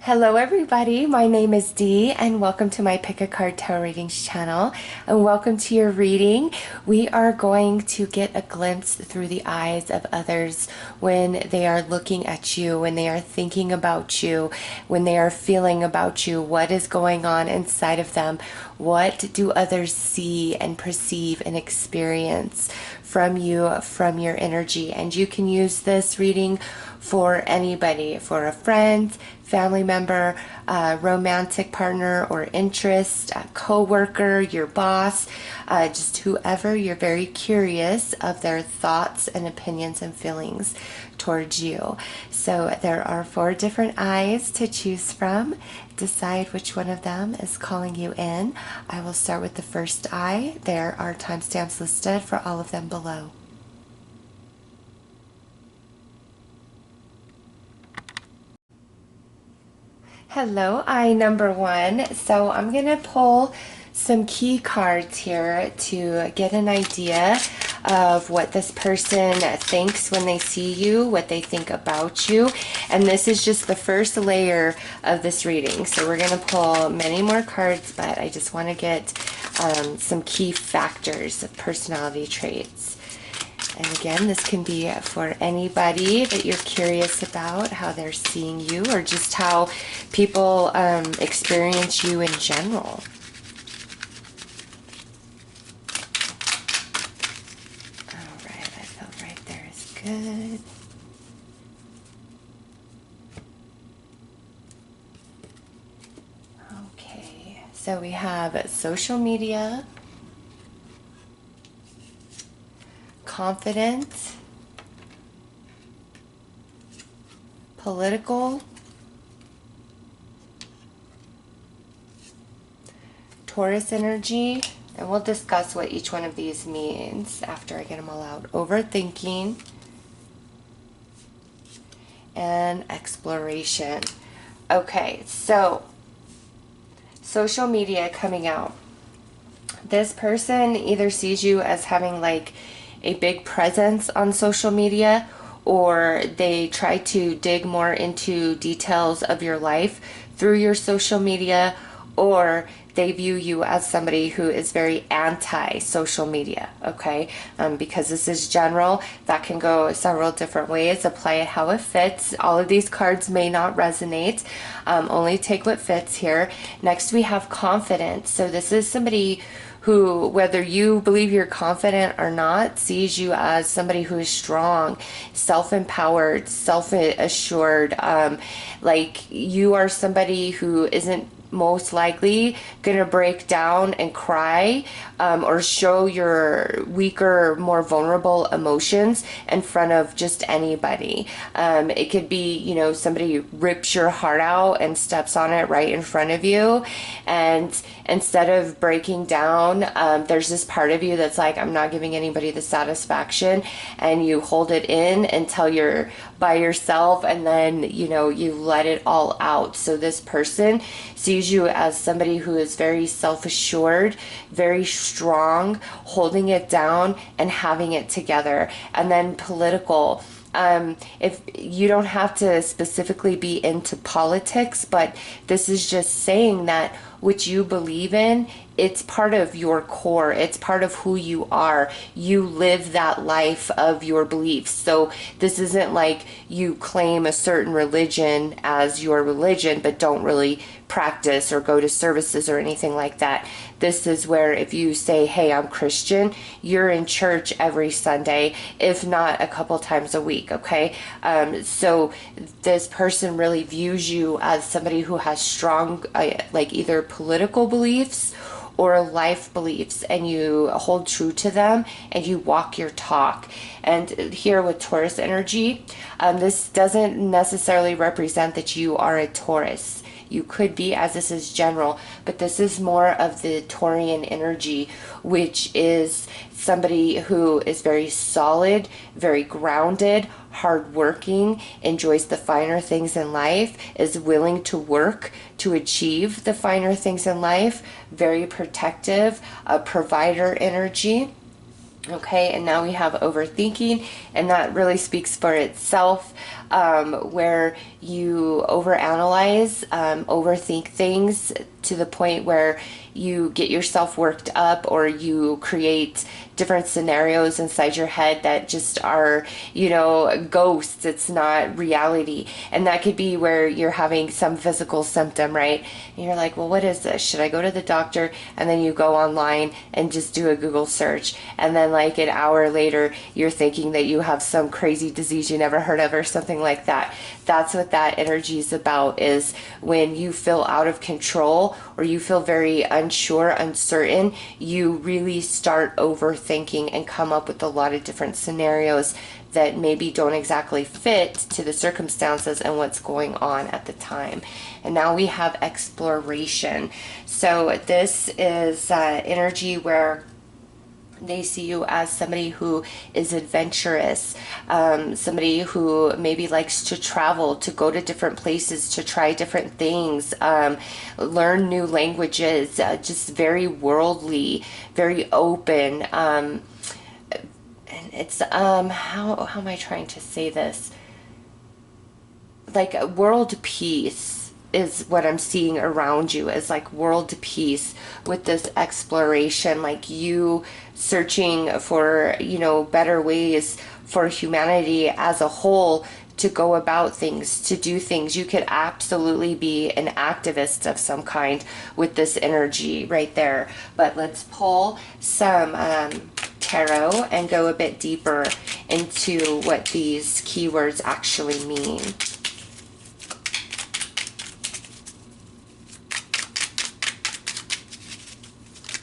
Hello everybody, my name is Dee and welcome to my Pick a Card Tarot Readings channel and welcome to your reading. We are going to get a glimpse through the eyes of others when they are looking at you, when they are thinking about you, when they are feeling about you, what is going on inside of them, what do others see and perceive and experience from you, from your energy. And you can use this reading for anybody, for a friend, family member, romantic partner or interest, a co-worker, your boss, just whoever you're very curious of their thoughts and opinions and feelings towards you. So there are 4 different eyes to choose from. Decide which one of them is calling you in. I will start with the first eye. There are timestamps listed for all of them below. Hello, eye number 1. So I'm going to pull some key cards here to get an idea of what this person thinks when they see you, what they think about you. And this is just the first layer of this reading. So we're going to pull many more cards, but I just want to get some key factors of personality traits. And again, this can be for anybody that you're curious about, how they're seeing you, or just how people experience you in general. All right, I felt right there is good. Okay, so we have social media, confident, political, Taurus energy, and we'll discuss what each one of these means after I get them all out. Overthinking and exploration. Okay, so social media coming out. This person either sees you as having like a big presence on social media, or they try to dig more into details of your life through your social media, or they view you as somebody who is very anti-social media, okay? Because this is general, that can go several different ways. Apply it how it fits. All of these cards may not resonate. Only take what fits here. Next, we have confidence. So this is somebody who, whether you believe you're confident or not, sees you as somebody who is strong, self-empowered, self-assured. Like you are somebody who isn't most likely gonna break down and cry or show your weaker, more vulnerable emotions in front of just anybody. It could be, you know, somebody rips your heart out and steps on it right in front of you, and instead of breaking down, there's this part of you that's like, I'm not giving anybody the satisfaction, and you hold it in until you're by yourself, and then, you know, you let it all out. So this person sees you as somebody who is very self-assured, very strong, holding it down and having it together. And then political. If you don't have to specifically be into politics, but this is just saying that what you believe in, it's part of your core. It's part of who you are. You live that life of your beliefs. So this isn't like you claim a certain religion as your religion, but don't really practice or go to services or anything like that. This is where if you say, hey, I'm Christian, you're in church every Sunday, if not a couple times a week, okay? So this person really views you as somebody who has strong, like either political beliefs or life beliefs, and you hold true to them and you walk your talk. And here with Taurus energy, this doesn't necessarily represent that you are a Taurus. You could be, as this is general, but this is more of the Taurian energy, which is somebody who is very solid, very grounded, hardworking, enjoys the finer things in life, is willing to work to achieve the finer things in life, very protective, a provider energy. Okay, and now we have overthinking, and that really speaks for itself, where you overanalyze, overthink things to the point where you get yourself worked up, or you create different scenarios inside your head that just are, ghosts. It's not reality. And that could be where you're having some physical symptom, right? And you're like, well, what is this? Should I go to the doctor? And then you go online and just do a Google search. And then like an hour later, you're thinking that you have some crazy disease you never heard of or something like that. That's what that energy is about, is when you feel out of control or you feel very unsure, uncertain, you really start overthinking and come up with a lot of different scenarios that maybe don't exactly fit to the circumstances and what's going on at the time. And now we have exploration. So this is energy where they see you as somebody who is adventurous, somebody who maybe likes to travel, to go to different places, to try different things, learn new languages, just very worldly, very open. And it's, how am I trying to say this? Like world peace is what I'm seeing around you, as like world peace with this exploration, like you searching for, better ways for humanity as a whole to go about things, to do things. You could absolutely be an activist of some kind with this energy right there. But let's pull some tarot and go a bit deeper into what these keywords actually mean.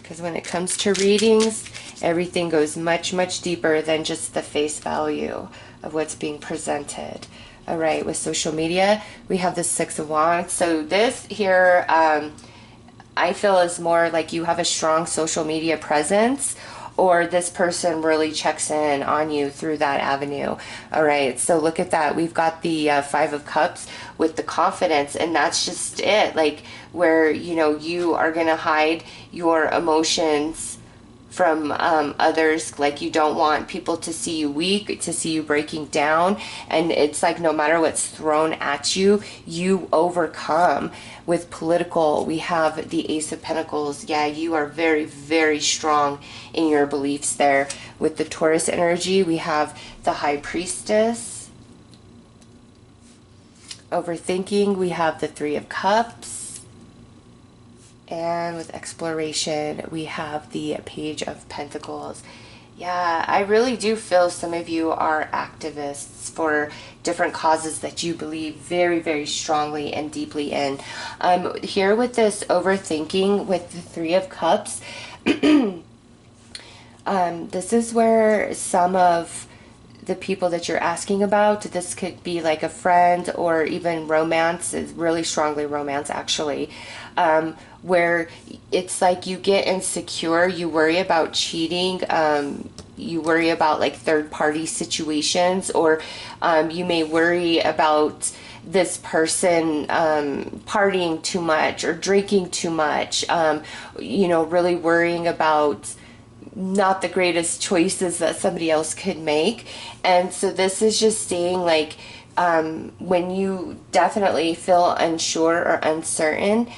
Because when it comes to readings, everything goes much, much deeper than just the face value of what's being presented. All right, with social media, we have the Six of Wands. So this here, I feel is more like you have a strong social media presence, or this person really checks in on you through that avenue. All right, so look at that. We've got the Five of Cups with the confidence, and that's just it. Like where, you are going to hide your emotions from others. Like you don't want people to see you weak, to see you breaking down. And it's like no matter what's thrown at you, you overcome. With political, we have the Ace of Pentacles. Yeah, you are very, very strong in your beliefs there. With the Taurus energy, we have the High Priestess. Overthinking, we have the Three of Cups. And with exploration, we have the Page of Pentacles. Yeah, I really do feel some of you are activists for different causes that you believe very, very strongly and deeply in. Here with this overthinking with the Three of Cups, this is where some of the people that you're asking about, this could be like a friend or even romance, is really strongly romance actually, where it's like you get insecure, you worry about cheating, you worry about like third party situations, or you may worry about this person partying too much or drinking too much, really worrying about not the greatest choices that somebody else could make. And so this is just saying like when you definitely feel unsure or uncertain,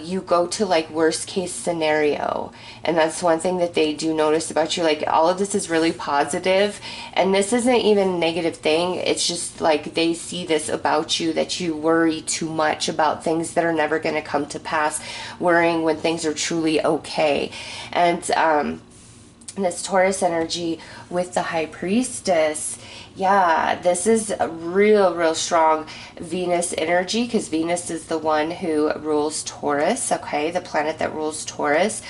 you go to like worst case scenario. And that's one thing that they do notice about you. Like all of this is really positive, and this isn't even a negative thing. It's just like they see this about you, that you worry too much about things that are never going to come to pass, worrying when things are truly okay. And this Taurus energy with the High Priestess, yeah, this is a real strong Venus energy, because Venus is the one who rules Taurus, okay, the planet that rules Taurus.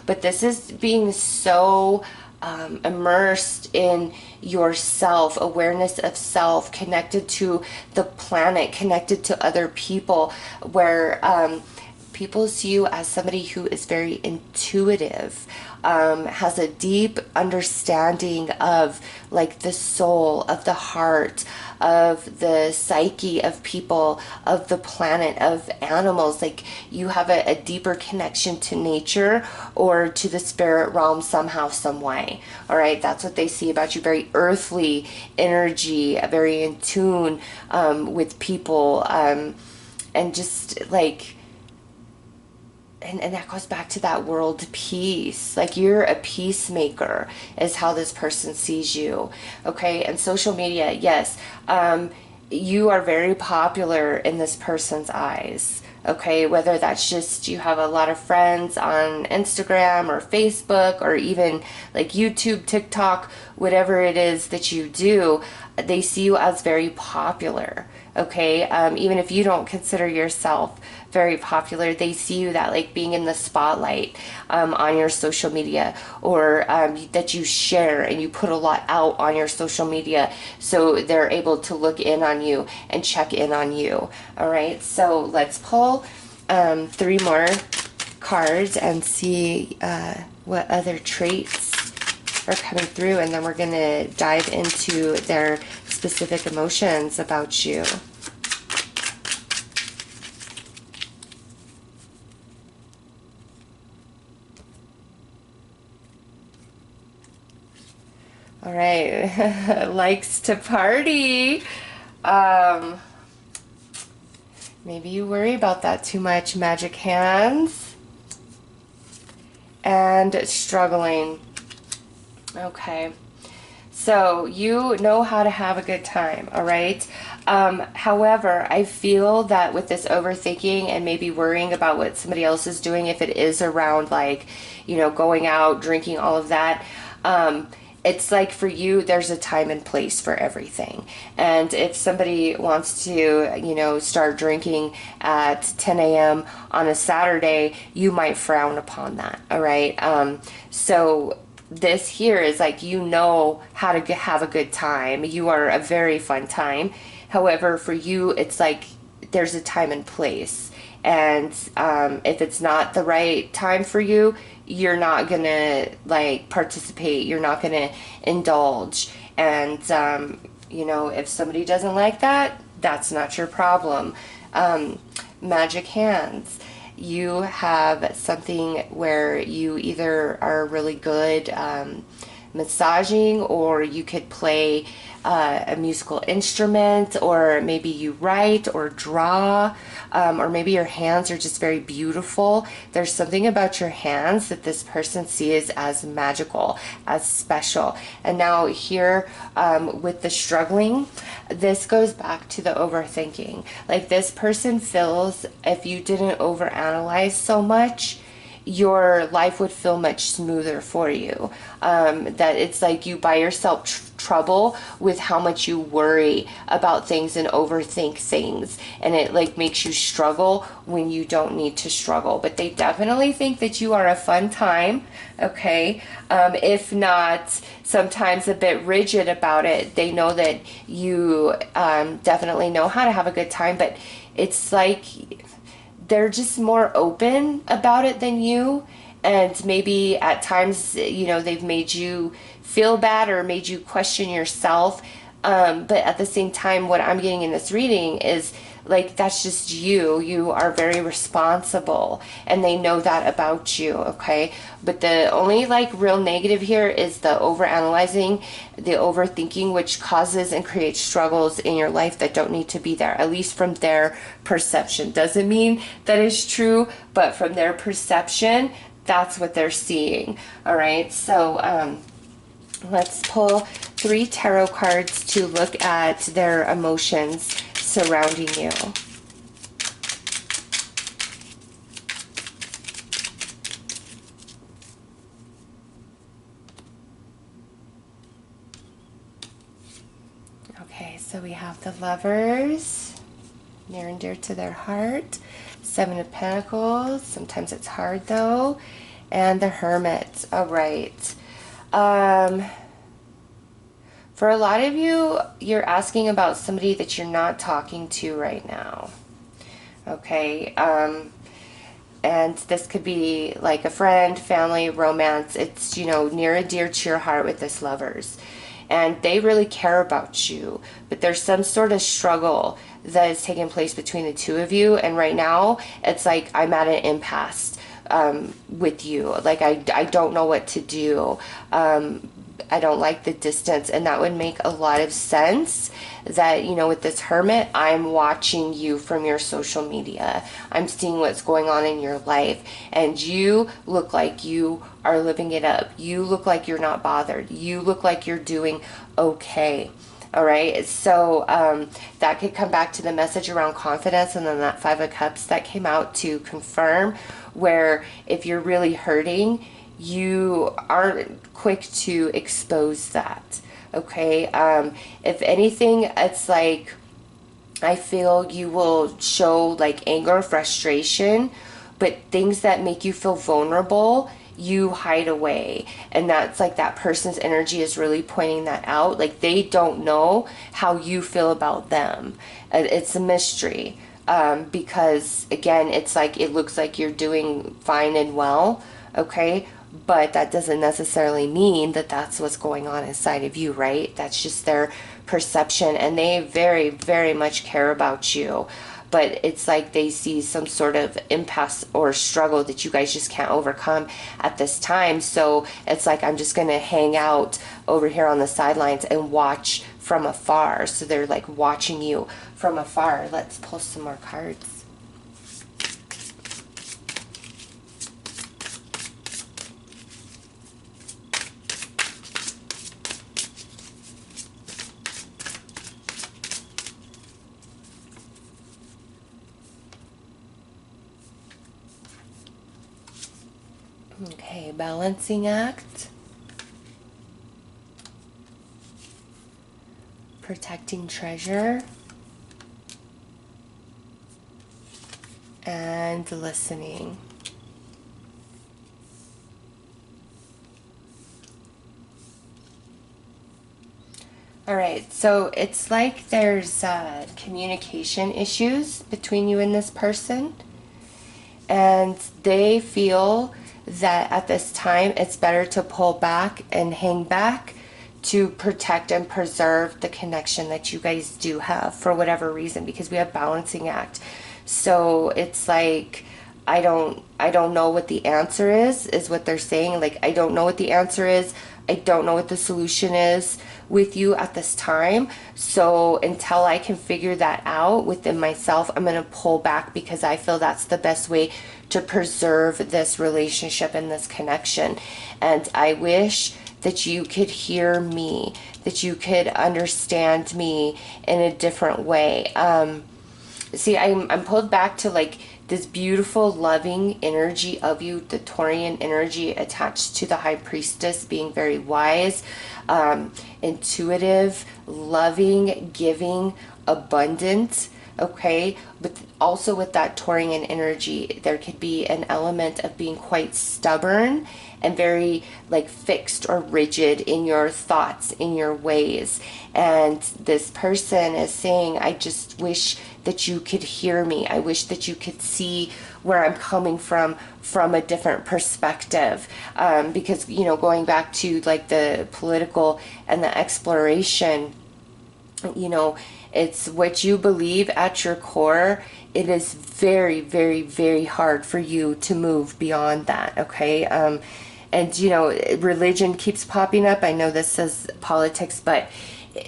But this is being so immersed in yourself, awareness of self, connected to the planet, connected to other people, where people see you as somebody who is very intuitive, has a deep understanding of like the soul, of the heart, of the psyche of people, of the planet, of animals. Like you have a deeper connection to nature or to the spirit realm somehow, some way. All right, that's what they see about you. Very earthly energy, very in tune with people, and just like, and that goes back to that world peace. Like you're a peacemaker is how this person sees you. Okay. And social media, yes, you are very popular in this person's eyes. Okay, whether that's just you have a lot of friends on Instagram or Facebook or even like YouTube, TikTok, whatever it is that you do, they see you as very popular. Okay, even if you don't consider yourself very popular, they see you that like being in the spotlight on your social media, or that you share and you put a lot out on your social media, so they're able to look in on you and check in on you. All right, so let's pull 3 more cards and see what other traits are coming through, and then we're going to dive into their specific emotions about you. All right, likes to party. Maybe you worry about that too much, magic hands. And struggling. Okay. So you know how to have a good time, all right? However, I feel that with this overthinking and maybe worrying about what somebody else is doing, if it is around like, you know, going out, drinking, all of that, it's like for you, there's a time and place for everything. And if somebody wants to, you know, start drinking at 10 a.m. on a Saturday, you might frown upon that, all right? So this here is like, you know how to have a good time. You are a very fun time. However, for you, it's like there's a time and place. And if it's not the right time for you, you're not gonna like participate. You're not gonna indulge. And you know, if somebody doesn't like that, that's not your problem. Magic hands. You have something where you either are really good massaging, or you could play a musical instrument, or maybe you write or draw, or maybe your hands are just very beautiful. There's something about your hands that this person sees as magical, as special. And now here with the struggling, this goes back to the overthinking. Like this person feels if you didn't overanalyze so much, your life would feel much smoother for you. That it's like you buy yourself trouble with how much you worry about things and overthink things, and it like makes you struggle when you don't need to struggle. But they definitely think that you are a fun time, okay? If not sometimes a bit rigid about it, they know that you definitely know how to have a good time, but it's like they're just more open about it than you. And maybe at times, you know, they've made you feel bad or made you question yourself. But at the same time, what I'm getting in this reading is like, that's just you. You are very responsible, and they know that about you, okay? But the only like real negative here is the overanalyzing, the overthinking, which causes and creates struggles in your life that don't need to be there, at least from their perception. Doesn't mean that is true, but from their perception, that's what they're seeing, all right? So let's pull 3 tarot cards to look at their emotions surrounding you. Okay, so we have the Lovers, near and dear to their heart. 7 of Pentacles, sometimes it's hard though. And the Hermit. All right. For a lot of you, you're asking about somebody that you're not talking to right now. Okay. and this could be like a friend, family, romance. It's, you know, near and dear to your heart with this lovers. And they really care about you, but there's some sort of struggle that is taking place between the two of you. And right now, it's like I'm at an impasse with you. Like I don't know what to do. I don't like the distance, and that would make a lot of sense that, you know, with this hermit, I'm watching you from your social media. I'm seeing what's going on in your life, and you look like you are living it up. You look like you're not bothered. You look like you're doing okay. All right, so that could come back to the message around confidence, and then that Five of Cups that came out to confirm where if you're really hurting, you aren't quick to expose that. Okay, if anything, it's like I feel you will show like anger, frustration, but things that make you feel vulnerable, you hide away. And that's like that person's energy is really pointing that out. Like they don't know how you feel about them. It's a mystery, because again, it's like it looks like you're doing fine and well, okay, but that doesn't necessarily mean that that's what's going on inside of you, right? That's just their perception, and they very, very much care about you. But it's like they see some sort of impasse or struggle that you guys just can't overcome at this time. So it's like, I'm just going to hang out over here on the sidelines and watch from afar. So they're like watching you from afar. Let's pull some more cards. Okay, balancing act. Protecting treasure. And listening. All right, so it's like there's communication issues between you and this person, and they feel that at this time it's better to pull back and hang back to protect and preserve the connection that you guys do have for whatever reason, because we have balancing act. So it's like I don't know what the answer is what they're saying. Like, I don't know what the answer is. I don't know what the solution is with you at this time. So until I can figure that out within myself, I'm going to pull back, because I feel that's the best way to preserve this relationship and this connection. And I wish that you could hear me, that you could understand me in a different way. See, I'm pulled back to like this beautiful, loving energy of you, the Taurian energy attached to the High Priestess, being very wise, intuitive, loving, giving, abundant. Okay, but also with that Taurian energy, there could be an element of being quite stubborn and very like fixed or rigid in your thoughts, in your ways. And this person is saying, I just wish that you could hear me. I wish that you could see where I'm coming from a different perspective. Because, you know, going back to like the political and the exploration, you know, it's what you believe at your core. It is very, very, very hard for you to move beyond that, okay? And, you know, religion keeps popping up. I know this says politics, but,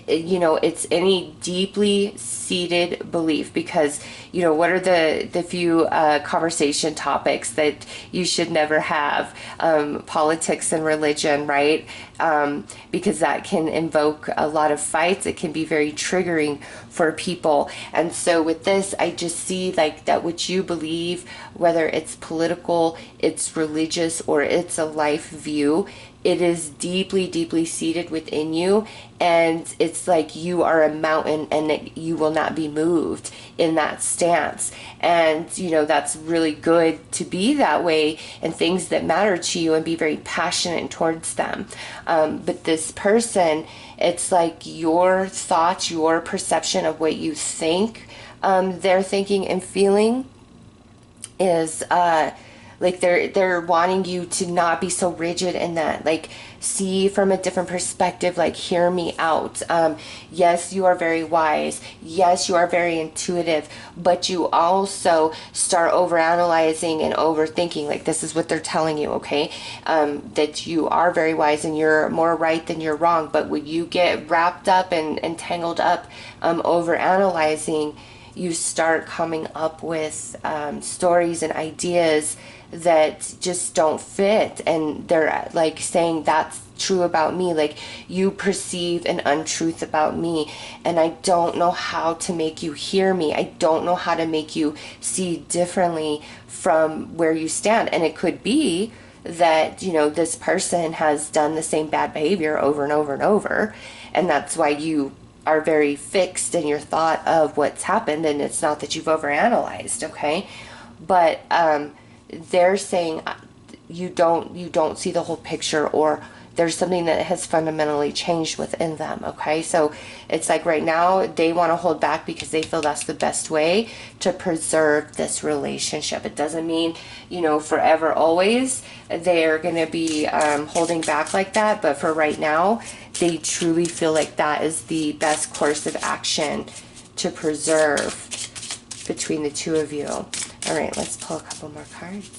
you know, it's any deeply seated belief, because, you know, what are the few conversation topics that you should never have? Politics and religion, right? Because that can invoke a lot of fights. It can be very triggering for people. And so with this, I just see like that what you believe, whether it's political, it's religious, or it's a life view, it is deeply, deeply seated within you. And it's like you are a mountain, and that you will not be moved in that stance. And, you know, that's really good to be that way in things that matter to you and be very passionate towards them. But this person, it's like your thoughts, your perception of what you think they're thinking and feeling is like they're wanting you to not be so rigid in that, like see from a different perspective, like hear me out. Yes, you are very wise, yes, you are very intuitive, but you also start overanalyzing and overthinking. Like this is what they're telling you, okay? That you are very wise and you're more right than you're wrong, but when you get wrapped up and tangled up overanalyzing, you start coming up with stories and ideas that just don't fit, and they're like saying that's true about me, like you perceive an untruth about me, and I don't know how to make you hear me. I don't know how to make you see differently from where you stand. And it could be that, you know, this person has done the same bad behavior over and over and over, and that's why you are very fixed in your thought of what's happened, and it's not that you've overanalyzed, okay? But they're saying you don't see the whole picture, or there's something that has fundamentally changed within them, okay? So it's like right now they want to hold back because they feel that's the best way to preserve this relationship. It doesn't mean, you know, forever always they're going to be holding back like that, but for right now they truly feel like that is the best course of action to preserve between the two of you. All right, let's pull a couple more cards.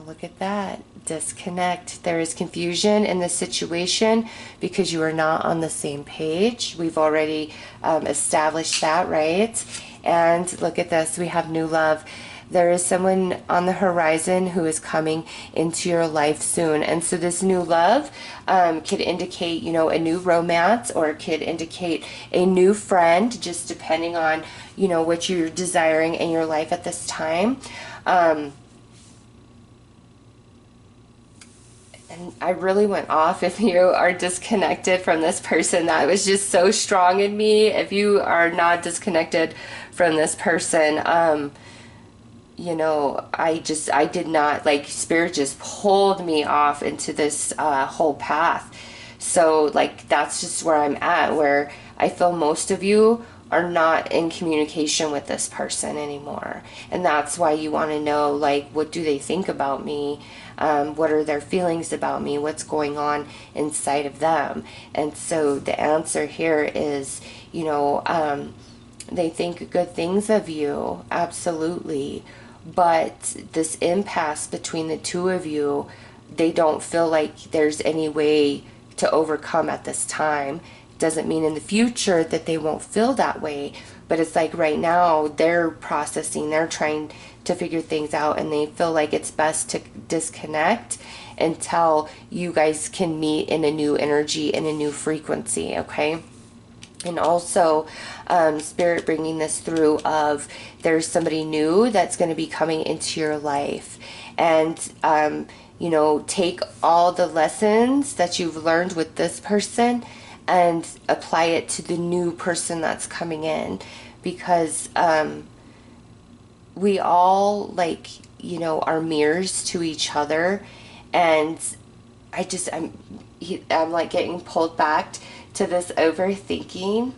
Look at that. Disconnect. There is confusion in the situation because you are not on the same page. We've already established that, right? And look at this. We have new love. There is someone on the horizon who is coming into your life soon. And so this new love could indicate, you know, a new romance, or it could indicate a new friend, just depending on, you know, what you're desiring in your life at this time. And I really went off. If you are disconnected from this person, that was just so strong in me. If you are not disconnected from this person, you know, I did not, like, Spirit just pulled me off into this whole path. So, like, that's just where I'm at, where I feel most of you are not in communication with this person anymore. And that's why you want to know, like, what do they think about me? What are their feelings about me? What's going on inside of them? And so the answer here is, you know, they think good things of you, absolutely. But this impasse between the two of you, they don't feel like there's any way to overcome at this time. Doesn't mean in the future that they won't feel that way, but it's like right now they're processing, they're trying to figure things out, and they feel like it's best to disconnect until you guys can meet in a new energy, in a new frequency, okay? And also, Spirit bringing this through of there's somebody new that's going to be coming into your life. And, you know, take all the lessons that you've learned with this person and apply it to the new person that's coming in. Because we all, like, you know, are mirrors to each other. And I'm like getting pulled back to this overthinking,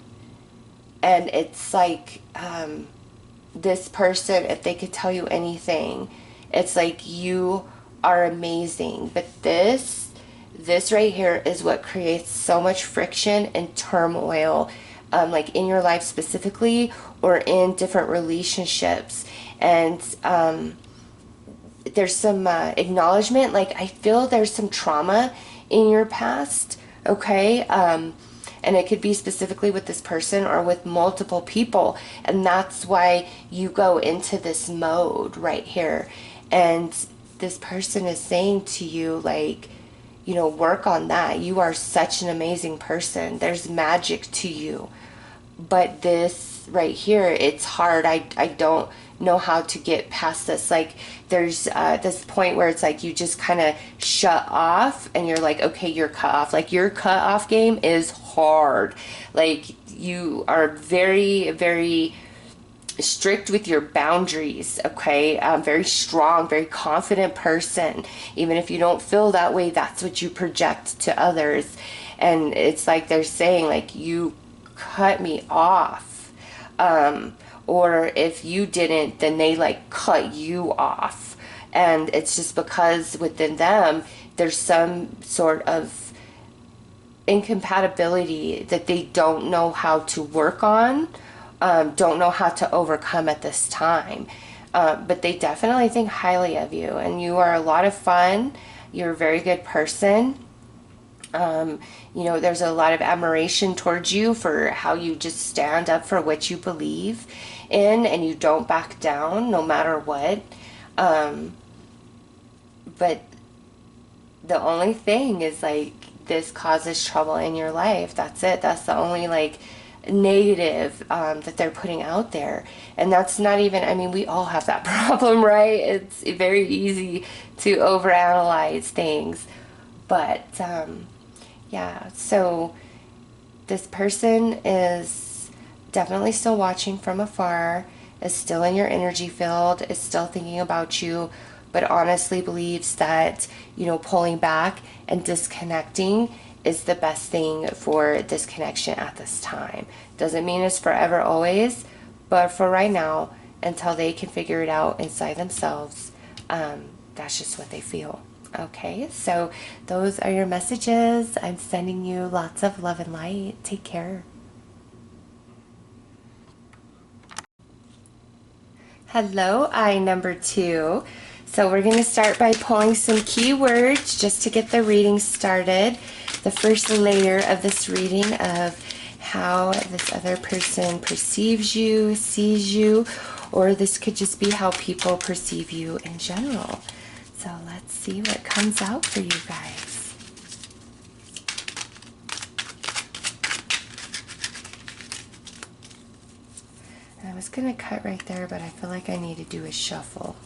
and it's like this person, if they could tell you anything, it's like you are amazing, but this right here is what creates so much friction and turmoil, like in your life specifically, or in different relationships. And there's some acknowledgement, like I feel there's some trauma in your past, okay? And it could be specifically with this person or with multiple people. And that's why you go into this mode right here. And this person is saying to you, like, you know, work on that. You are such an amazing person. There's magic to you. But this right here, it's hard. I don't know how to get past this. Like, there's this point where it's like you just kind of shut off and you're like, okay, you're cut off. Like, your cut off game is hard. Like, you are very, very strict with your boundaries, okay? Very strong, very confident person. Even if you don't feel that way, that's what you project to others. And it's like they're saying, like, you cut me off. Or if you didn't, then they like cut you off. And it's just because within them, there's some sort of incompatibility that they don't know how to work on, don't know how to overcome at this time. But they definitely think highly of you, and you are a lot of fun. You're a very good person. There's a lot of admiration towards you for how you just stand up for what you believe in, and you don't back down no matter what. But the only thing is, like, this causes trouble in your life. That's it. That's the only, like, negative that they're putting out there. And that's not even, I mean, we all have that problem, right? It's very easy to overanalyze things. But, yeah, so this person is definitely still watching from afar, is still in your energy field, is still thinking about you, but honestly believes that, pulling back and disconnecting is the best thing for this connection at this time. Doesn't mean it's forever, always, but for right now, until they can figure it out inside themselves, that's just what they feel. Okay, so those are your messages. I'm sending you lots of love and light. Take care. Hello, eye number 2. So we're going to start by pulling some keywords just to get the reading started. The first layer of this reading of how this other person perceives you, sees you, or this could just be how people perceive you in general. So let's see what comes out for you guys. I was going to cut right there, but I feel like I need to do a shuffle.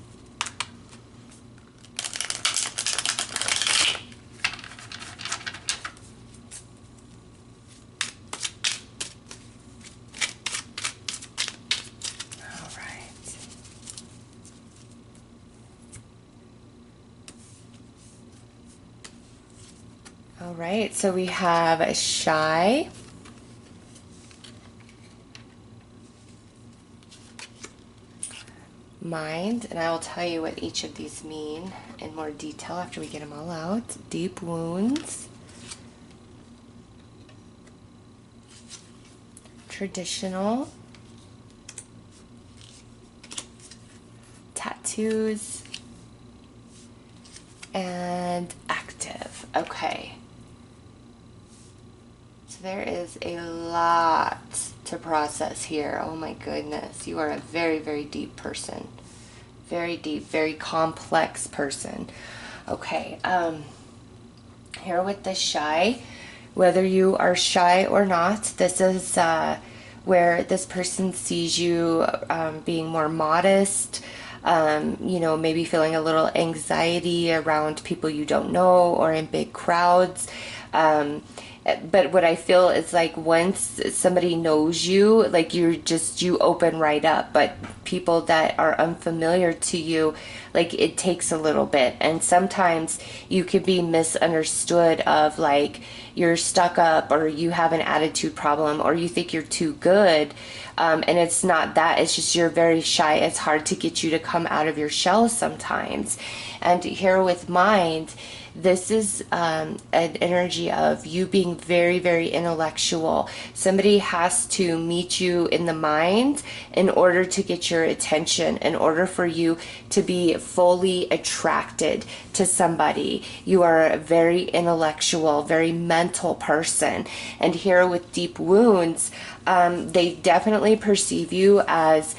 All right, so we have a shy, mind, and I will tell you what each of these mean in more detail after we get them all out. Deep wounds, traditional, tattoos, and active. Okay. So there is a lot to process here. Oh my goodness. You are a very, very deep person. Very deep, very complex person. Okay. Here with the shy, whether you are shy or not, this is where this person sees you being more modest, maybe feeling a little anxiety around people you don't know or in big crowds. But what I feel is like once somebody knows you, like you open right up. But people that are unfamiliar to you, like it takes a little bit. And sometimes you could be misunderstood of like you're stuck up or you have an attitude problem or you think you're too good. And it's not that. It's just you're very shy. It's hard to get you to come out of your shell sometimes. And here with mind, this is an energy of you being very, very intellectual. Somebody has to meet you in the mind in order to get your attention, in order for you to be fully attracted to somebody. You are a very intellectual, very mental person. And here with deep wounds, they definitely perceive you as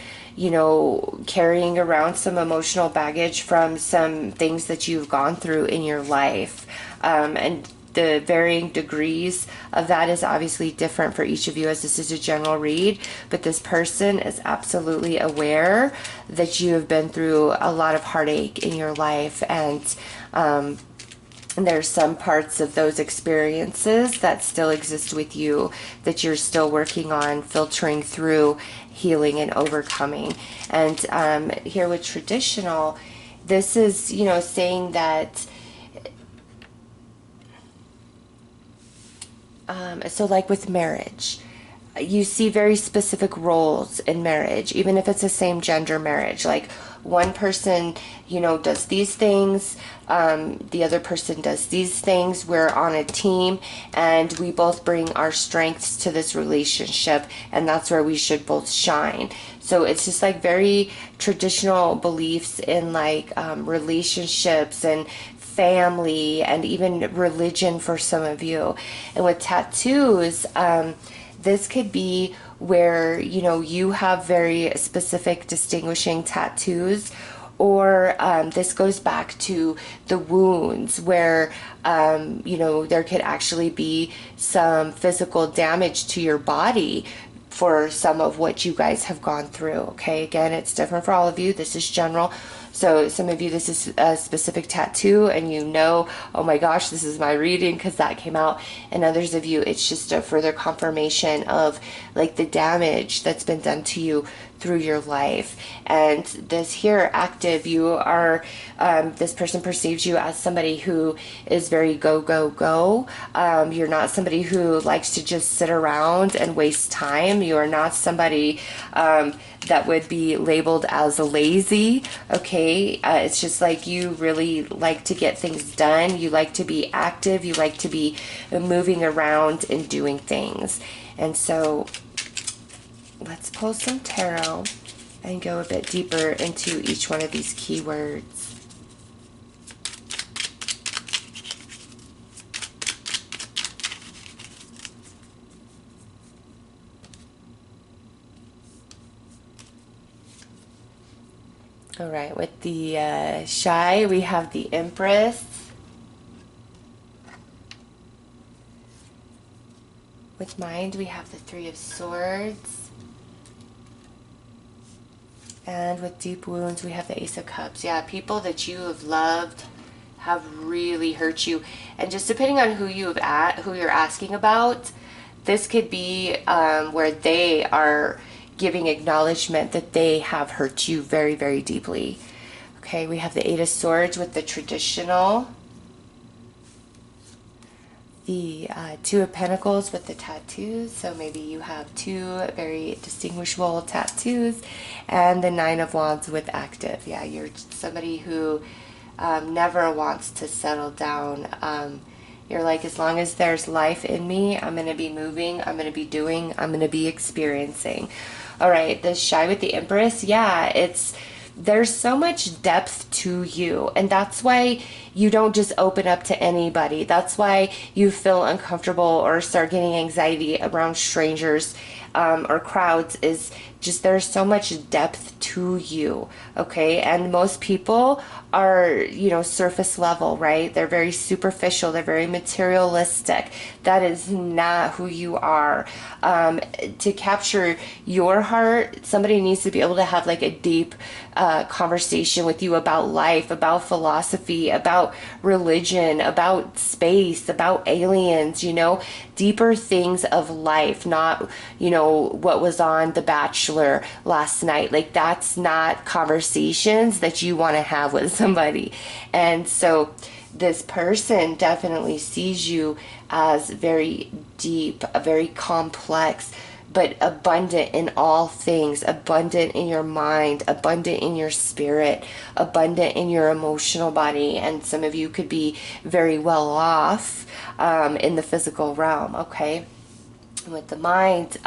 carrying around some emotional baggage from some things that you've gone through in your life. And the varying degrees of that is obviously different for each of you, as this is a general read, but this person is absolutely aware that you have been through a lot of heartache in your life, and And there's some parts of those experiences that still exist with you that you're still working on filtering through, healing and overcoming. And here with traditional, this is, you know, saying that, so like with marriage, you see very specific roles in marriage, even if it's a same gender marriage. Like one person, you know, does these things, the other person does these things. We're on a team and we both bring our strengths to this relationship, and that's where we should both shine. So it's just like very traditional beliefs in like relationships and family and even religion for some of you. And with tattoos, this could be where, you know, you have very specific distinguishing tattoos, or this goes back to the wounds where, you know, there could actually be some physical damage to your body for some of what you guys have gone through. Okay, again, it's different for all of you. This is general. So some of you, this is a specific tattoo and you know, oh my gosh, this is my reading because that came out. And others of you, it's just a further confirmation of like the damage that's been done to you through your life. And this here, active, you are, this person perceives you as somebody who is very go, go, go. You're not somebody who likes to just sit around and waste time. You are not somebody that would be labeled as lazy. Okay, it's just like you really like to get things done. You like to be active. You like to be moving around and doing things. And so let's pull some tarot and go a bit deeper into each one of these keywords. All right, with the shy, we have the Empress. With mind, we have the Three of Swords. And with deep wounds, we have the Ace of Cups. Yeah, people that you have loved have really hurt you. And just depending on who you're asking about, this could be where they are giving acknowledgement that they have hurt you very, very deeply. Okay, we have the Eight of Swords with the traditional. The Two of Pentacles with the tattoos. So maybe you have two very distinguishable tattoos. And the Nine of Wands with active. Yeah, you're somebody who never wants to settle down. You're like, as long as there's life in me, I'm going to be moving, I'm going to be doing, I'm going to be experiencing. All right, the Shy with the Empress, yeah, there's so much depth to you, and that's why you don't just open up to anybody. That's why you feel uncomfortable or start getting anxiety around strangers or crowds, is just there's so much depth to you, okay? And most people are, you know, surface level, right? They're very superficial. They're very materialistic. That is not who you are. To capture your heart, somebody needs to be able to have like a deep conversation with you about life, about philosophy, about religion, about space, about aliens, you know, deeper things of life, not, you know, what was on The Bachelor last night. Like, that's not conversations that you want to have with somebody. And so this person definitely sees you as very deep, very complex, but abundant in all things, abundant in your mind, abundant in your spirit, abundant in your emotional body. And some of you could be very well off in the physical realm, okay? And with the mind,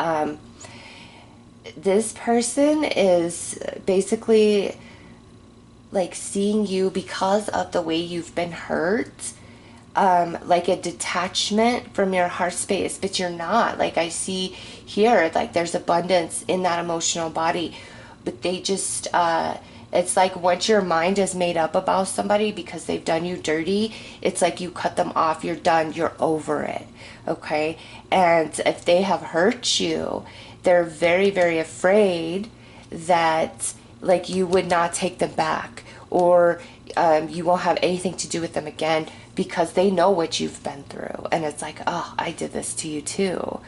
this person is basically like seeing you because of the way you've been hurt, like a detachment from your heart space, but you're not. Like, I see here, like there's abundance in that emotional body, but they just, it's like once your mind is made up about somebody because they've done you dirty, it's like you cut them off, you're done, you're over it, okay? And if they have hurt you, they're very, very afraid that like you would not take them back, or you won't have anything to do with them again because they know what you've been through. And it's like, oh, I did this to you too.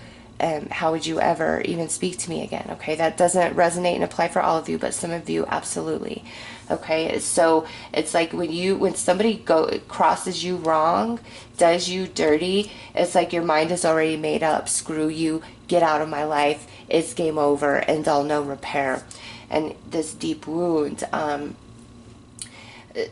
How would you ever even speak to me again? Okay, that doesn't resonate and apply for all of you, but some of you absolutely. Okay, so it's like when somebody crosses you wrong, does you dirty, it's like your mind is already made up. Screw you, get out of my life. It's game over, and there'll no repair. And this deep wound,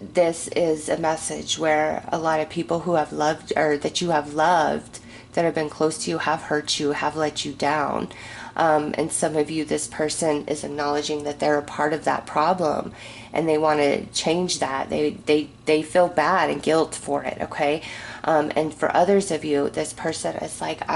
this is a message where a lot of people who have loved, or that you have loved, that have been close to you, have hurt you, have let you down. And some of you, this person is acknowledging that they're a part of that problem, and they want to change that. They feel bad and guilt for it, okay? And for others of you, this person is like,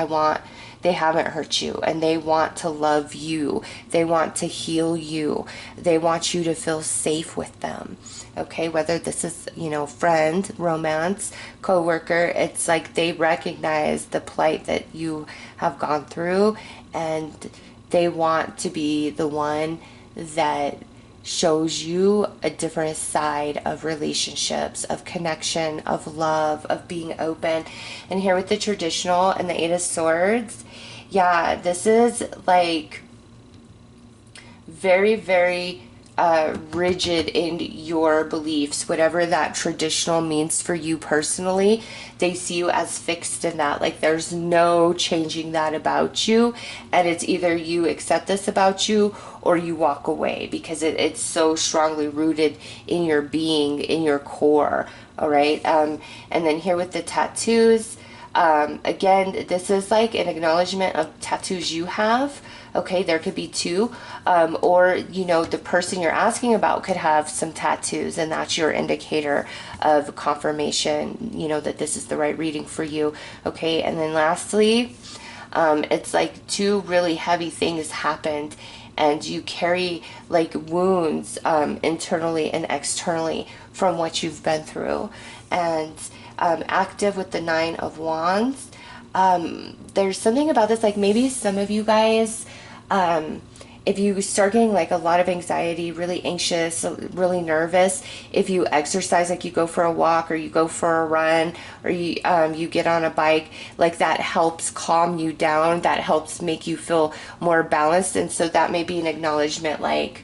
they haven't hurt you, and they want to love you. They want to heal you. They want you to feel safe with them. Okay, whether this is, friend, romance, coworker, it's like they recognize the plight that you have gone through, and they want to be the one that shows you a different side of relationships, of connection, of love, of being open. And here with the traditional and the Eight of Swords, yeah, this is like very, very rigid in your beliefs, whatever that traditional means for you personally. They see you as fixed in that, like there's no changing that about you, and it's either you accept this about you or you walk away, because it's so strongly rooted in your being, in your core. All right, and then here with the tattoos, again, this is like an acknowledgement of tattoos you have. Okay, there could be two, or the person you're asking about could have some tattoos, and that's your indicator of confirmation, that this is the right reading for you. Okay, and then lastly, it's like two really heavy things happened, and you carry like wounds internally and externally from what you've been through. And active with the Nine of Wands, there's something about this, like maybe some of you guys, if you start getting like a lot of anxiety, really anxious, really nervous, if you exercise, like you go for a walk or you go for a run, or you get on a bike, like that helps calm you down, that helps make you feel more balanced. And so that may be an acknowledgement, like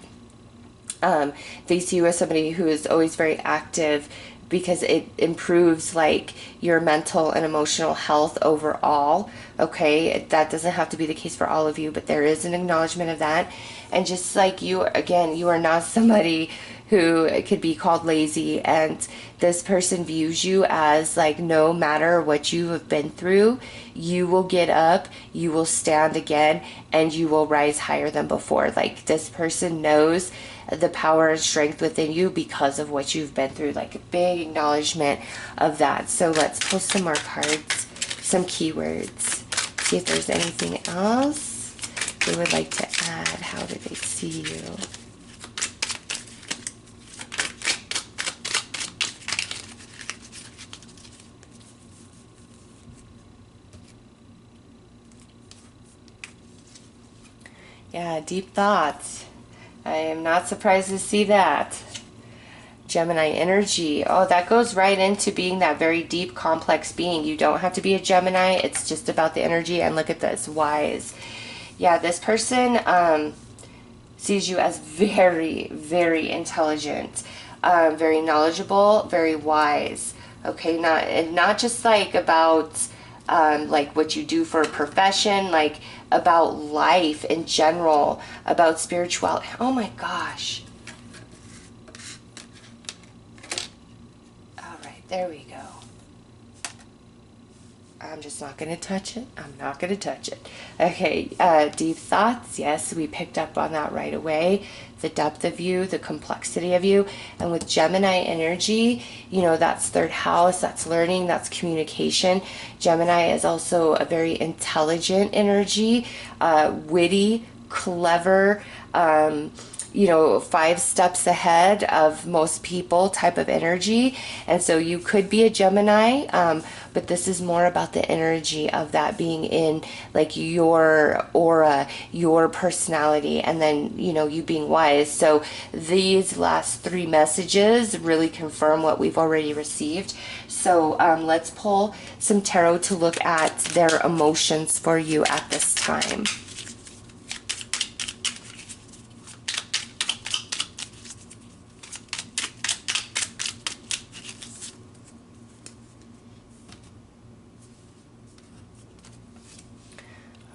they see you as somebody who is always very active, because it improves like your mental and emotional health overall. Okay, that doesn't have to be the case for all of you, but there is an acknowledgement of that. And just like you, again, you are not somebody who could be called lazy, and this person views you as like, no matter what you have been through, you will get up, you will stand again, and you will rise higher than before. Like this person knows the power and strength within you because of what you've been through, like a big acknowledgement of that. So let's pull some more cards, some keywords, see if there's anything else they would like to add. How do they see you? Yeah, deep thoughts. I am not surprised to see that. Gemini energy. Oh, that goes right into being that very deep, complex being. You don't have to be a Gemini. It's just about the energy. And look at this, wise. Yeah, this person sees you as very, very intelligent, very knowledgeable, very wise. Okay, not just like about like what you do for a profession, like about life in general, about spirituality. Oh my gosh. All right, there we go. I'm just not going to touch it. I'm not going to touch it. Okay, deep thoughts. Yes, we picked up on that right away. The depth of you, the complexity of you. And with Gemini energy, that's third house, that's learning, that's communication. Gemini is also a very intelligent energy, witty, clever, 5 steps ahead of most people type of energy. And so you could be a Gemini, but this is more about the energy of that being in like your aura, your personality, and then, you being wise. So these last 3 messages really confirm what we've already received. So let's pull some tarot to look at their emotions for you at this time.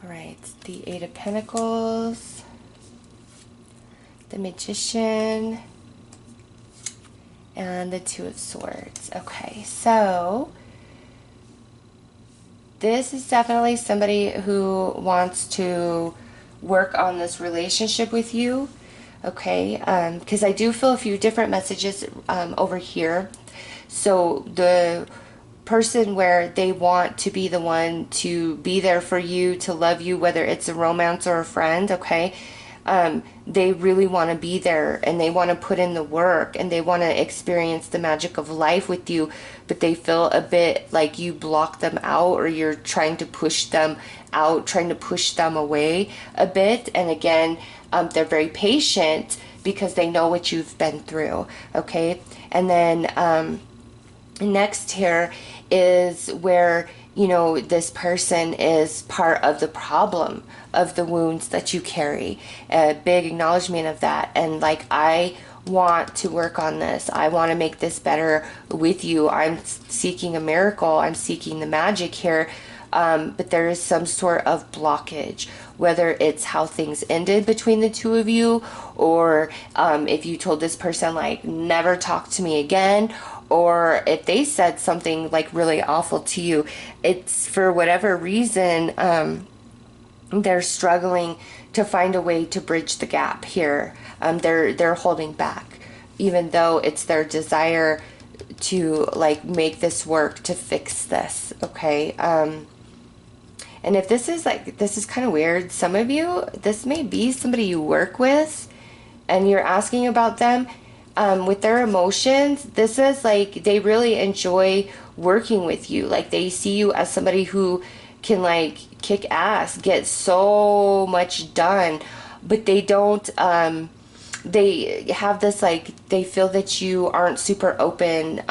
All right, the 8 of Pentacles, the Magician, and the 2 of Swords. Okay, so this is definitely somebody who wants to work on this relationship with you. Okay, because I do feel a few different messages over here. So the person where they want to be the one to be there for you, to love you, whether it's a romance or a friend, okay, they really want to be there, and they want to put in the work, and they want to experience the magic of life with you, but they feel a bit like you block them out, or you're trying to push them out, trying to push them away a bit. And again, they're very patient because they know what you've been through, okay? And then next here is where, this person is part of the problem of the wounds that you carry. A big acknowledgement of that. And like, I want to work on this. I want to make this better with you. I'm seeking a miracle. I'm seeking the magic here. But there is some sort of blockage, whether it's how things ended between the two of you, or if you told this person like, never talk to me again, or if they said something like really awful to you. It's for whatever reason, they're struggling to find a way to bridge the gap here. They're holding back, even though it's their desire to like make this work, to fix this, okay? And if this is kind of weird, some of you, this may be somebody you work with and you're asking about them with their emotions. This is like, they really enjoy working with you. Like, they see you as somebody who can like kick ass, get so much done, but they don't, they have this like, they feel that you aren't super open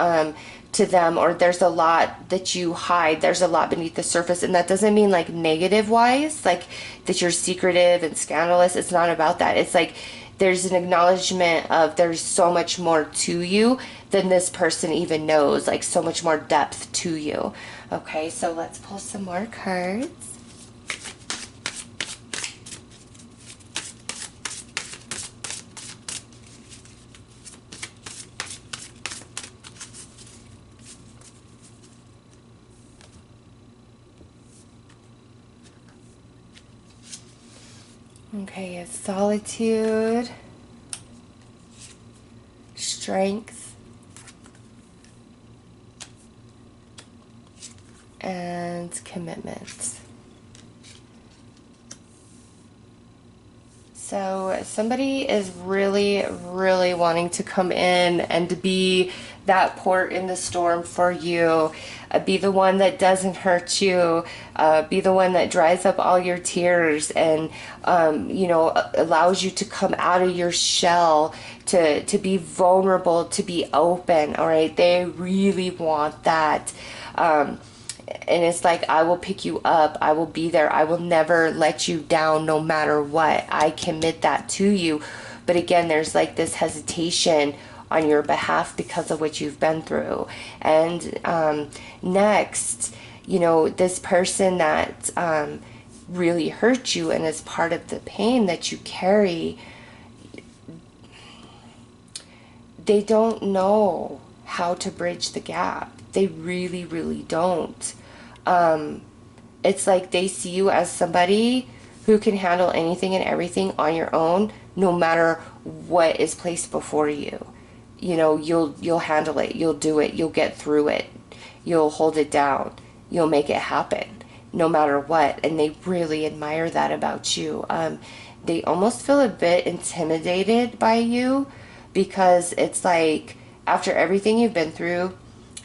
to them, or there's a lot that you hide, there's a lot beneath the surface. And that doesn't mean like negative wise, like that you're secretive and scandalous. It's not about that. It's like, there's an acknowledgement of there's so much more to you than this person even knows, like so much more depth to you. Okay, so let's pull some more cards. Okay, it's solitude, strength, and commitment. So somebody is really, really wanting to come in and to be that port in the storm for you. Be the one that doesn't hurt you. Be the one that dries up all your tears and, allows you to come out of your shell, to be vulnerable, to be open. All right. They really want that. And it's like, I will pick you up. I will be there. I will never let you down no matter what. I commit that to you. But again, there's like this hesitation on your behalf because of what you've been through. And next, this person that really hurt you and is part of the pain that you carry, they don't know how to bridge the gap. They really, really don't. It's like they see you as somebody who can handle anything and everything on your own, no matter what is placed before you. You'll handle it. You'll do it. You'll get through it. You'll hold it down. You'll make it happen. no matter what, and they really admire that about you. They almost feel a bit intimidated by you, because it's like, after everything you've been through,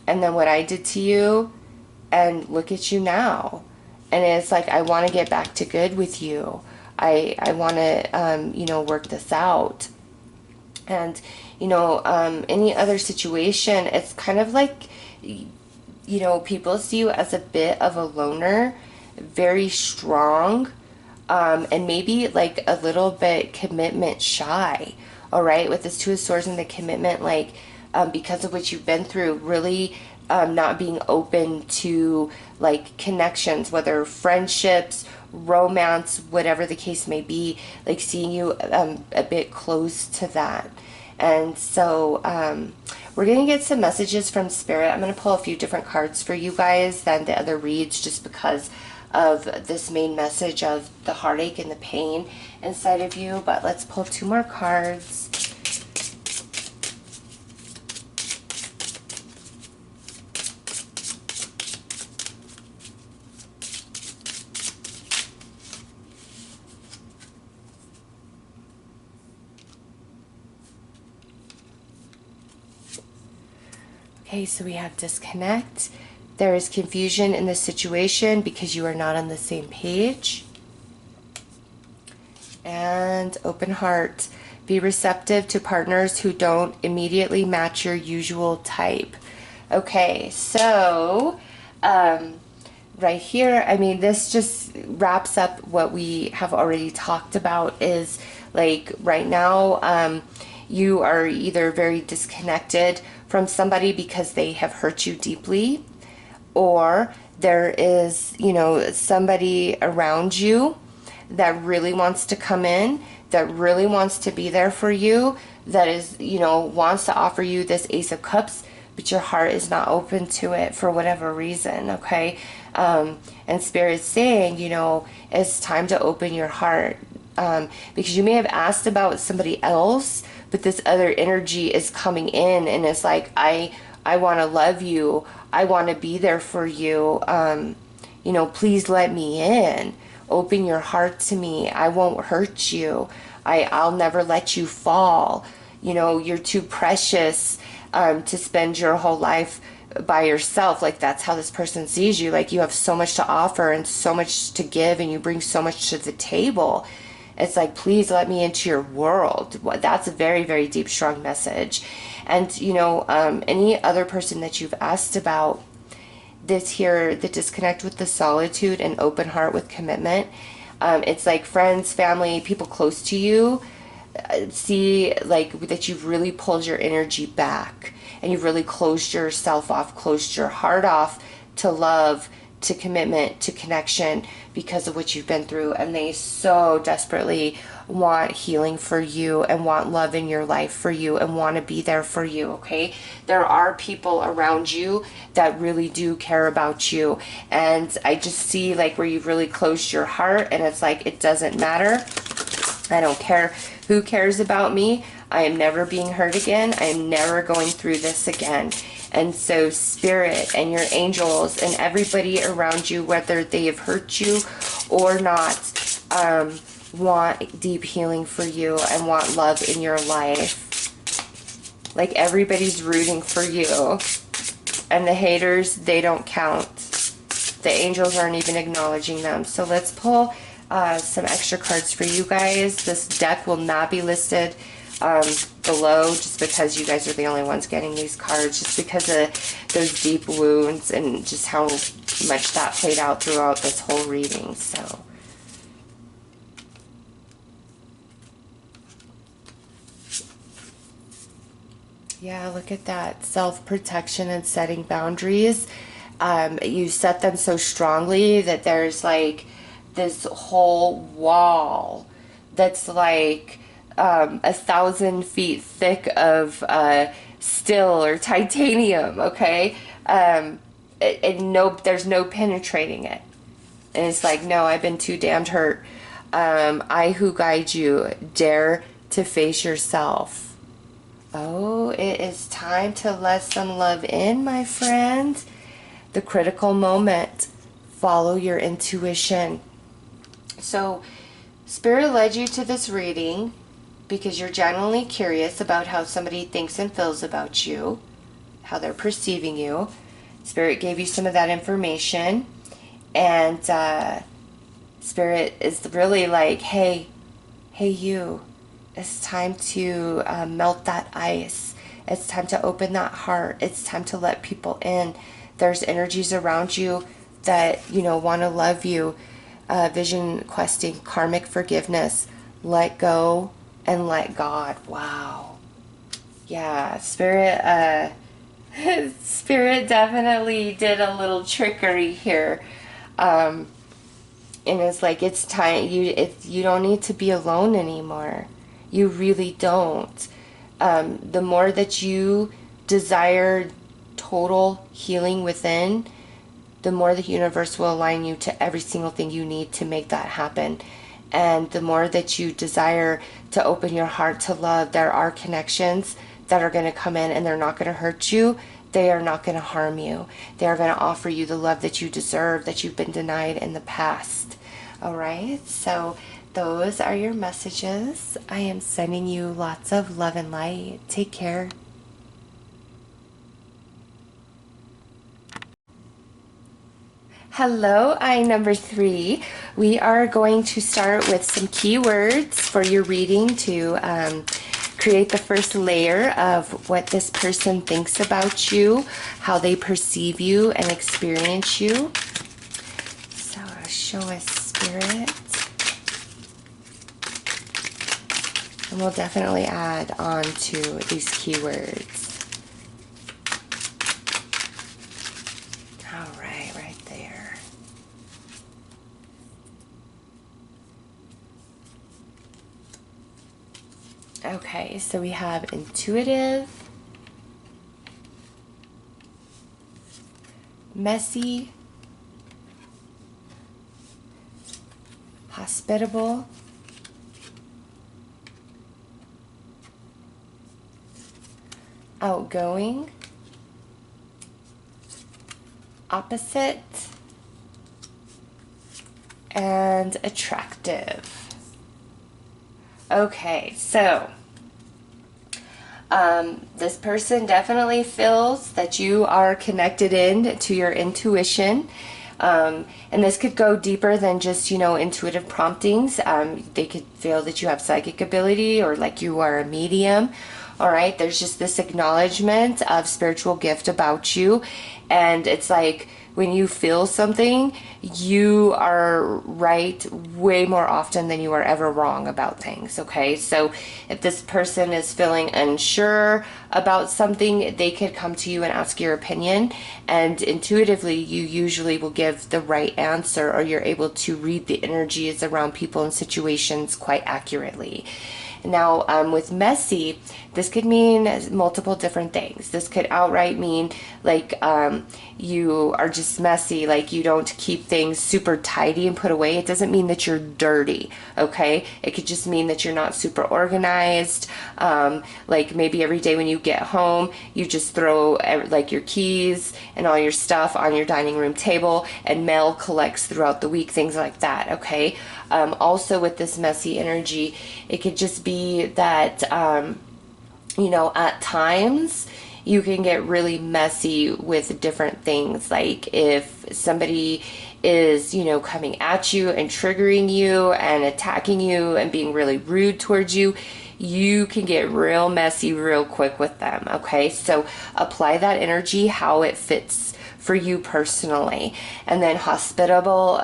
and then what I did to you, and look at you now. And it's like, I want to get back to good with you. I want to, work this out. And, any other situation, it's kind of like, people see you as a bit of a loner, very strong, and maybe like a little bit commitment shy. All right, with this Two of Swords and the commitment, like, because of what you've been through, really not being open to like connections, whether friendships, romance, whatever the case may be, like seeing you a bit close to that. And so we're going to get some messages from Spirit. I'm going to pull a few different cards for you guys than the other reads, just because of this main message of the heartache and the pain inside of you. But let's pull 2 more cards. Okay, so we have disconnect. There is confusion in the situation because you are not on the same page. And open heart. Be receptive to partners who don't immediately match your usual type. Okay, so right here, I mean, this just wraps up what we have already talked about. Is like, right now, you are either very disconnected from somebody because they have hurt you deeply, or there is, somebody around you that really wants to come in, that really wants to be there for you, that is, wants to offer you this Ace of Cups, but your heart is not open to it for whatever reason, okay? And Spirit's saying, it's time to open your heart, because you may have asked about somebody else, but this other energy is coming in, and it's like, I want to love you. I want to be there for you. Please let me in. Open your heart to me. I won't hurt you. I'll never let you fall. You're too precious to spend your whole life by yourself. Like, that's how this person sees you. Like, you have so much to offer and so much to give, and you bring so much to the table. It's like, please let me into your world. That's a very, very deep, strong message. And, any other person that you've asked about, this here, the disconnect with the solitude and open heart with commitment, it's like friends, family, people close to you, see like that you've really pulled your energy back, and you've really closed yourself off, closed your heart off to love, to commitment, to connection, because of what you've been through. And they so desperately want healing for you, and want love in your life for you, and want to be there for you. Okay, there are people around you that really do care about you, and I just see like where you've really closed your heart, and it's like, it doesn't matter. I don't care who cares about me. I am never being hurt again. I am never going through this again. And so Spirit and your angels and everybody around you, whether they have hurt you or not, want deep healing for you and want love in your life. Like, everybody's rooting for you. And the haters, they don't count. The angels aren't even acknowledging them. So let's pull some extra cards for you guys. This deck will not be listed below, just because you guys are the only ones getting these cards, just because of those deep wounds and just how much that played out throughout this whole reading. So yeah, look at that. Self-protection and setting boundaries. You set them so strongly that there's like this whole wall that's like 1,000 feet thick of steel or titanium, okay? And there's no penetrating it. And it's like, no, I've been too damned hurt. I who guide you, dare to face yourself. Oh, it is time to let some love in, my friend. The critical moment follow your intuition. So Spirit led you to this reading because you're genuinely curious about how somebody thinks and feels about you, how they're perceiving you. Spirit gave you some of that information, and Spirit is really like, hey you, it's time to melt that ice. It's time to open that heart. It's time to let people in. There's energies around you that, want to love you. Vision questing, karmic forgiveness, let go and let God. Wow. Yeah, Spirit Spirit definitely did a little trickery here. And it's like, it's time. You don't need to be alone anymore. You really don't. The more that you desire total healing within, the more the universe will align you to every single thing you need to make that happen. And the more that you desire to open your heart to love, there are connections that are going to come in, and they're not going to hurt you. They are not going to harm you. They are going to offer you the love that you deserve, that you've been denied in the past. All right, so those are your messages. I am sending you lots of love and light. Take care. Hello, eye number 3. We are going to start with some keywords for your reading to create the first layer of what this person thinks about you, how they perceive you and experience you. So I'll show us Spirit. And we'll definitely add on to these keywords. All right, right there. Okay, so we have intuitive, messy, hospitable, outgoing, opposite, and attractive. Okay, so this person definitely feels that you are connected in to your intuition. And this could go deeper than just, intuitive promptings. They could feel that you have psychic ability, or like you are a medium. All right, there's just this acknowledgement of spiritual gift about you. And it's like, when you feel something, you are right way more often than you are ever wrong about things, okay? So if this person is feeling unsure about something, they could come to you and ask your opinion, and intuitively you usually will give the right answer, or you're able to read the energies around people and situations quite accurately. Now, with messy, this could mean multiple different things. This could outright mean like you are just messy, like you don't keep things super tidy and put away. It doesn't mean that you're dirty, okay? It could just mean that you're not super organized. Like maybe every day when you get home, you just throw like your keys and all your stuff on your dining room table, and mail collects throughout the week, things like that, okay? Also with this messy energy, it could just be that, at times you can get really messy with different things. Like if somebody is, coming at you and triggering you and attacking you and being really rude towards you, you can get real messy real quick with them, okay? So apply that energy how it fits for you personally. And then hospitable,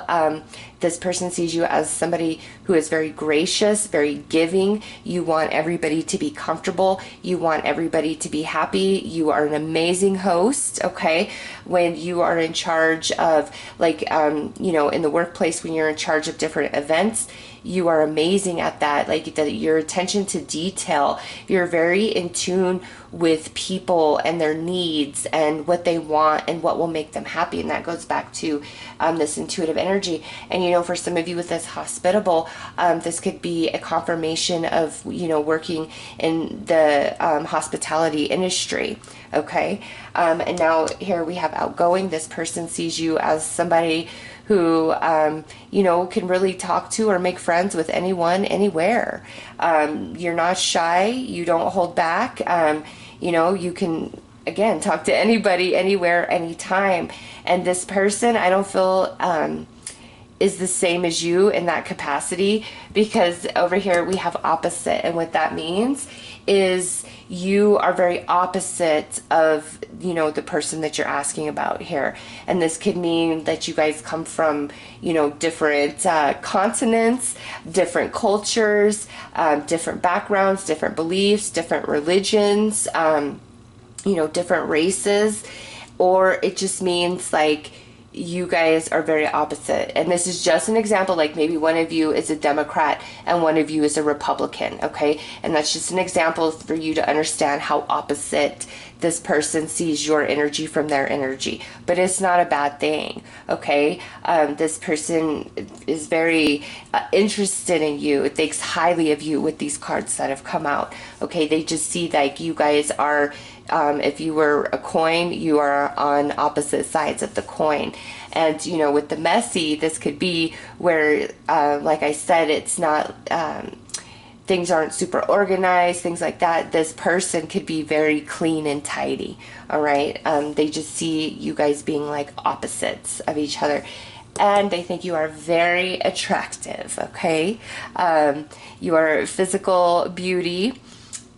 this person sees you as somebody who is very gracious, very giving. You want everybody to be comfortable. You want everybody to be happy. You are an amazing host, okay? When you are in charge of, like, in the workplace, when you're in charge of different events, you are amazing at that. Like your attention to detail, you're very in tune with people and their needs and what they want and what will make them happy. And that goes back to this intuitive energy. And for some of you with this hospitable, this could be a confirmation of working in the hospitality industry, okay? And now here we have outgoing. This person sees you as somebody who, you know, can really talk to or make friends with anyone, anywhere. You're not shy. You don't hold back. You know, you can, again, talk to anybody, anywhere, anytime. And this person, I don't feel is the same as you in that capacity, because over here we have opposite. And what that means is you are very opposite of, you know, the person that you're asking about here. And this could mean that you guys come from, you know, different continents, different cultures, different backgrounds, different beliefs, different religions, you know, different races. Or it just means like you guys are very opposite. And this is just an example, like maybe one of you is a Democrat and one of you is a Republican, okay? And that's just an example for you to understand how opposite this person sees your energy from their energy. But it's not a bad thing, okay? This person is very interested in you. It thinks highly of you with these cards that have come out, okay? They just see like you guys are, if you were a coin, you are on opposite sides of the coin. And, you know, with the messy, this could be where, like I said, it's not, things aren't super organized, things like that. This person could be very clean and tidy, all right? They just see you guys being like opposites of each other. And they think you are very attractive, okay? Your physical beauty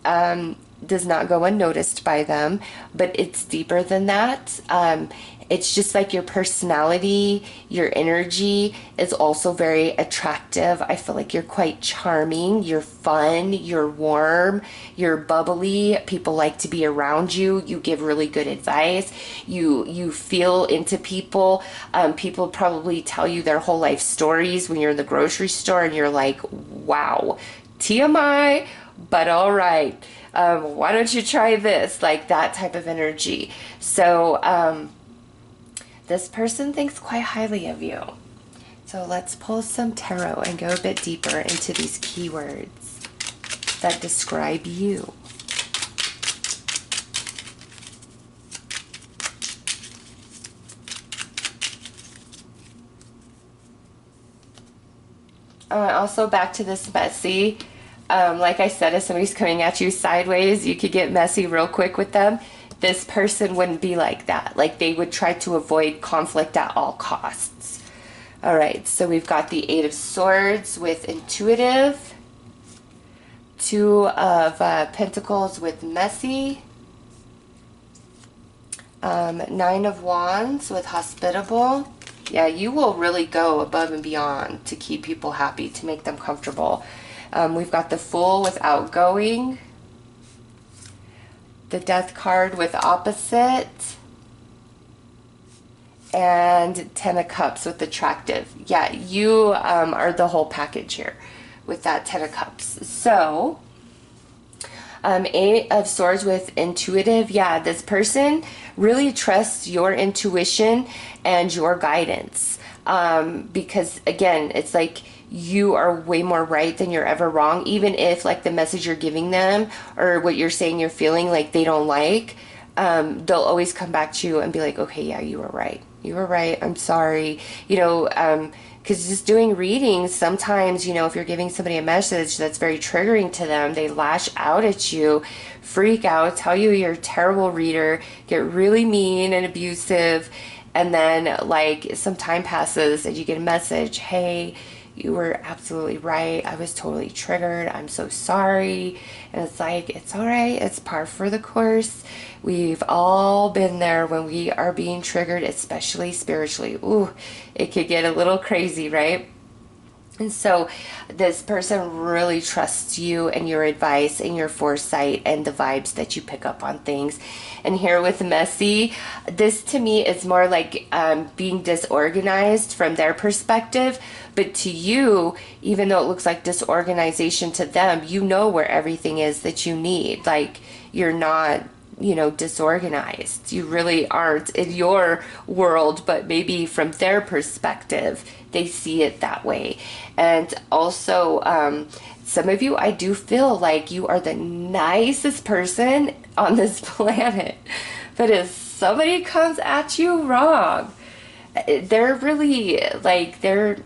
does not go unnoticed by them, but it's deeper than that. It's just like your personality, your energy is also very attractive. I feel like you're quite charming, you're fun, you're warm, you're bubbly. People like to be around you. You give really good advice. You feel into people. People probably tell you their whole life stories when you're in the grocery store and you're like, wow, TMI, but all right. Why don't you try this? Like that type of energy. So this person thinks quite highly of you. So let's pull some tarot and go a bit deeper into these keywords that describe you. Also back to this messy. Like I said, if somebody's coming at you sideways, you could get messy real quick with them. This person wouldn't be like that. Like they would try to avoid conflict at all costs. All right, so we've got the Eight of Swords with intuitive, Two of Pentacles with messy, Nine of Wands with hospitable. Yeah, you will really go above and beyond to keep people happy, to make them comfortable. We've got the Fool with outgoing, the Death card with opposite, and Ten of Cups with attractive. Yeah, you are the whole package here with that Ten of Cups. So, Eight of Swords with intuitive. Yeah, this person really trusts your intuition and your guidance. Because again, it's like you are way more right than you're ever wrong. Even if like the message you're giving them or what you're saying you're feeling like they don't like, they'll always come back to you and be like, okay, yeah, you were right. You were right. I'm sorry. You know, because just doing readings, sometimes, you know, if you're giving somebody a message that's very triggering to them, they lash out at you, freak out, tell you you're a terrible reader, get really mean and abusive. And then like some time passes and you get a message, hey, you were absolutely right. I was totally triggered. I'm so sorry. And it's like, it's all right. It's par for the course. We've all been there when we are being triggered, especially spiritually. Ooh, it could get a little crazy, right? And so this person really trusts you and your advice and your foresight and the vibes that you pick up on things. And here with messy, this to me is more like being disorganized from their perspective. But to you, even though it looks like disorganization to them, you know where everything is that you need. Like you're not, you know, disorganized. You really aren't in your world, but maybe from their perspective, they see it that way. And also, some of you, I do feel like you are the nicest person on this planet. But if somebody comes at you wrong, they're really like, you're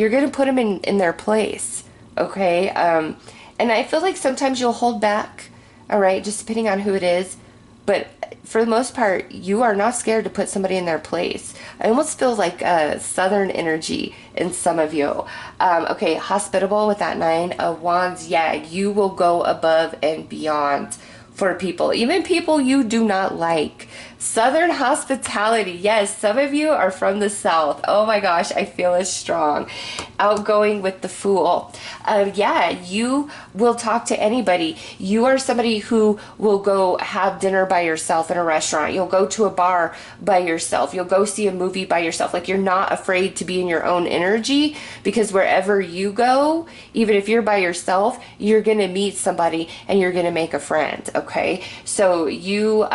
going to put them in their place. Okay. And I feel like sometimes you'll hold back. All right. Just depending on who it is. But for the most part, you are not scared to put somebody in their place. I almost feel like a southern energy in some of you. Okay, hospitable with that 9 of Wands. Yeah, you will go above and beyond for people, even people you do not like. Southern hospitality. Yes, some of you are from the South. Oh my gosh, I feel it strong. Outgoing with the Fool. Yeah, you will talk to anybody. You are somebody who will go have dinner by yourself in a restaurant. You'll go to a bar by yourself. You'll go see a movie by yourself. Like, you're not afraid to be in your own energy, because wherever you go, even if you're by yourself, you're going to meet somebody and you're going to make a friend. Okay. So you,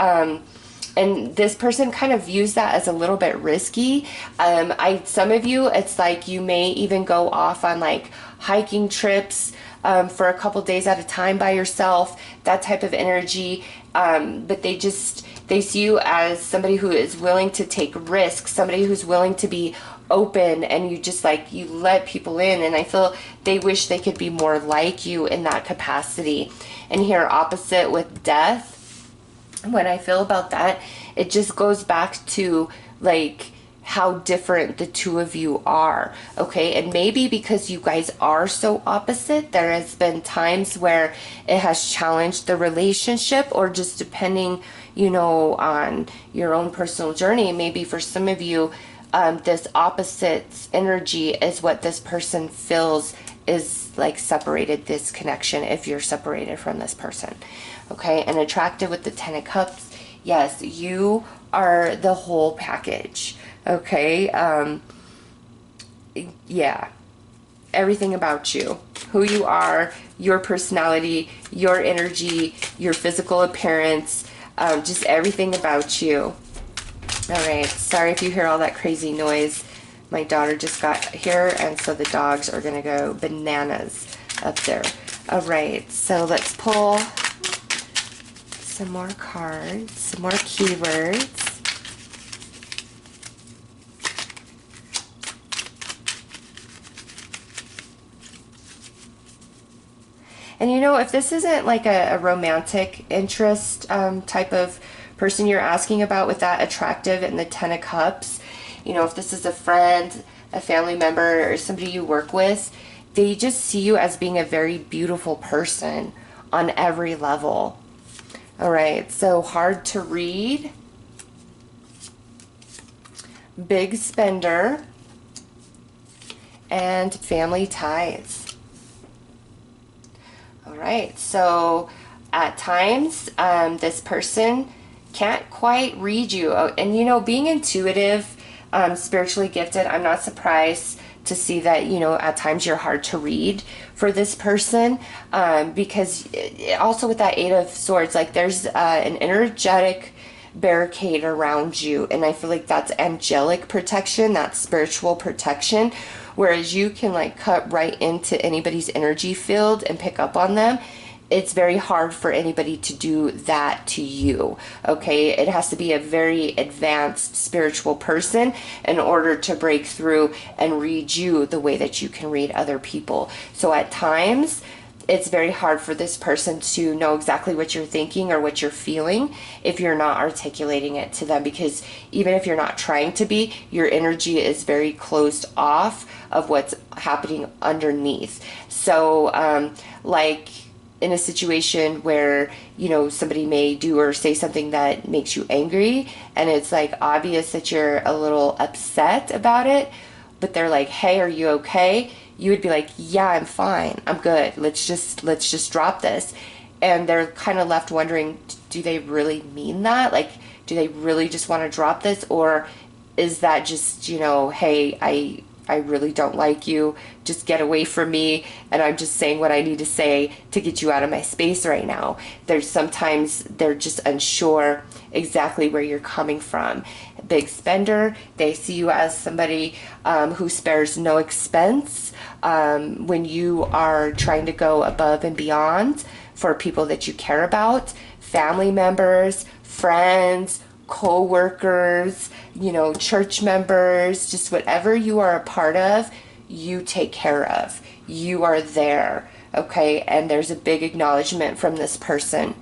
and this person kind of views that as a little bit risky. Some of you, it's like you may even go off on like hiking trips for a couple days at a time by yourself, that type of energy. But they see you as somebody who is willing to take risks, somebody who's willing to be open, and you just like, you let people in. And I feel they wish they could be more like you in that capacity. And here, opposite with Death. When I feel about that, it just goes back to like how different the two of you are. Okay. And maybe because you guys are so opposite, there has been times where it has challenged the relationship, or just depending, on your own personal journey. Maybe for some of you, this opposite energy is what this person feels is like separated this connection, if you're separated from this person. Okay. And attracted with the 10 of Cups. Yes, you are the whole package. Okay. Yeah. Everything about you, who you are, your personality, your energy, your physical appearance, just everything about you. All right. Sorry if you hear all that crazy noise. My daughter just got here, and so the dogs are going to go bananas up there. All right. So let's pull some more cards, some more keywords. And if this isn't like a romantic interest type of person you're asking about with that attractive and the 10 of Cups, if this is a friend, a family member, or somebody you work with, they just see you as being a very beautiful person on every level. All right, so hard to read, big spender, and family ties. All right, so at times this person can't quite read you. And being intuitive, spiritually gifted, I'm not surprised to see that, at times you're hard to read for this person, because also with that 8 of Swords, like there's an energetic barricade around you, and I feel like that's angelic protection, that's spiritual protection, whereas you can like cut right into anybody's energy field and pick up on them. It's very hard for anybody to do that to you. Okay, it has to be a very advanced spiritual person in order to break through and read you the way that you can read other people. So at times it's very hard for this person to know exactly what you're thinking or what you're feeling if you're not articulating it to them, because even if you're not trying to be, your energy is very closed off of what's happening underneath. So like in a situation where, somebody may do or say something that makes you angry, and it's like obvious that you're a little upset about it, but they're like, hey, are you okay? You would be like, yeah, I'm fine. I'm good. Let's just drop this. And they're kind of left wondering, do they really mean that? Like, do they really just want to drop this? Or is that just, hey, I really don't like you, just get away from me, and I'm just saying what I need to say to get you out of my space right now. Sometimes they're just unsure exactly where you're coming from. Big spender, they see you as somebody who spares no expense when you are trying to go above and beyond for people that you care about, family members, friends, co-workers, you know, church members, just whatever you are a part of, you take care of. You are there, okay? And there's a big acknowledgement from this person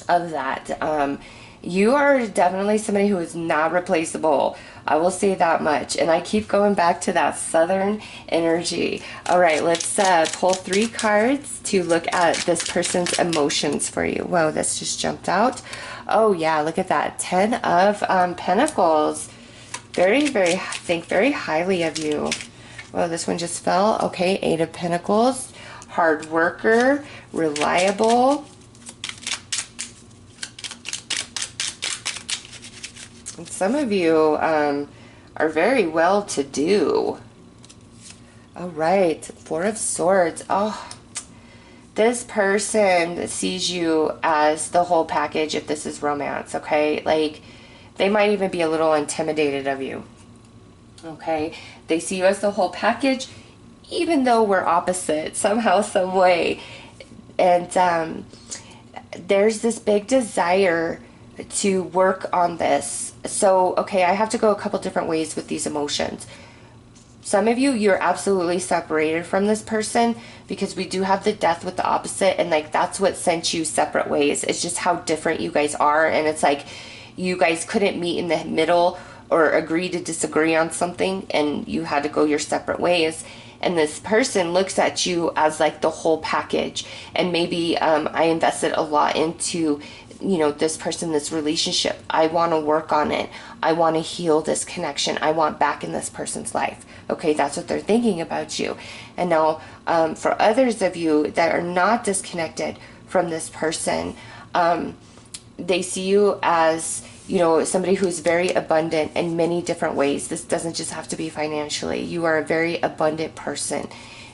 of that. You are definitely somebody who is not replaceable. I will say that much. And I keep going back to that southern energy. All right, let's pull 3 cards to look at this person's emotions for you. Whoa, this just jumped out. Oh yeah, look at that. 10 of Pentacles. Very, think very highly of you. Well, this one just fell. Okay, 8 of Pentacles. Hard worker, reliable. And some of you are very well to do. All right, 4 of Swords. Oh, this person sees you as the whole package if this is romance, okay? Like, they might even be a little intimidated of you, okay? They see you as the whole package, even though we're opposite somehow, some way. And there's this big desire to work on this. So, okay, I have to go a couple different ways with these emotions. Some of you, you're absolutely separated from this person because we do have the Death with the opposite, and like that's what sent you separate ways. It's just how different you guys are, and it's like you guys couldn't meet in the middle or agree to disagree on something, and you had to go your separate ways. And this person looks at you as like the whole package, and maybe I invested a lot into, you know, this person, this relationship. I want to work on it. I want to heal this connection. I want back in this person's life. Okay, that's what they're thinking about you. And now for others of you that are not disconnected from this person, they see you as, you know, somebody who's very abundant in many different ways. This doesn't just have to be financially. You are a very abundant person.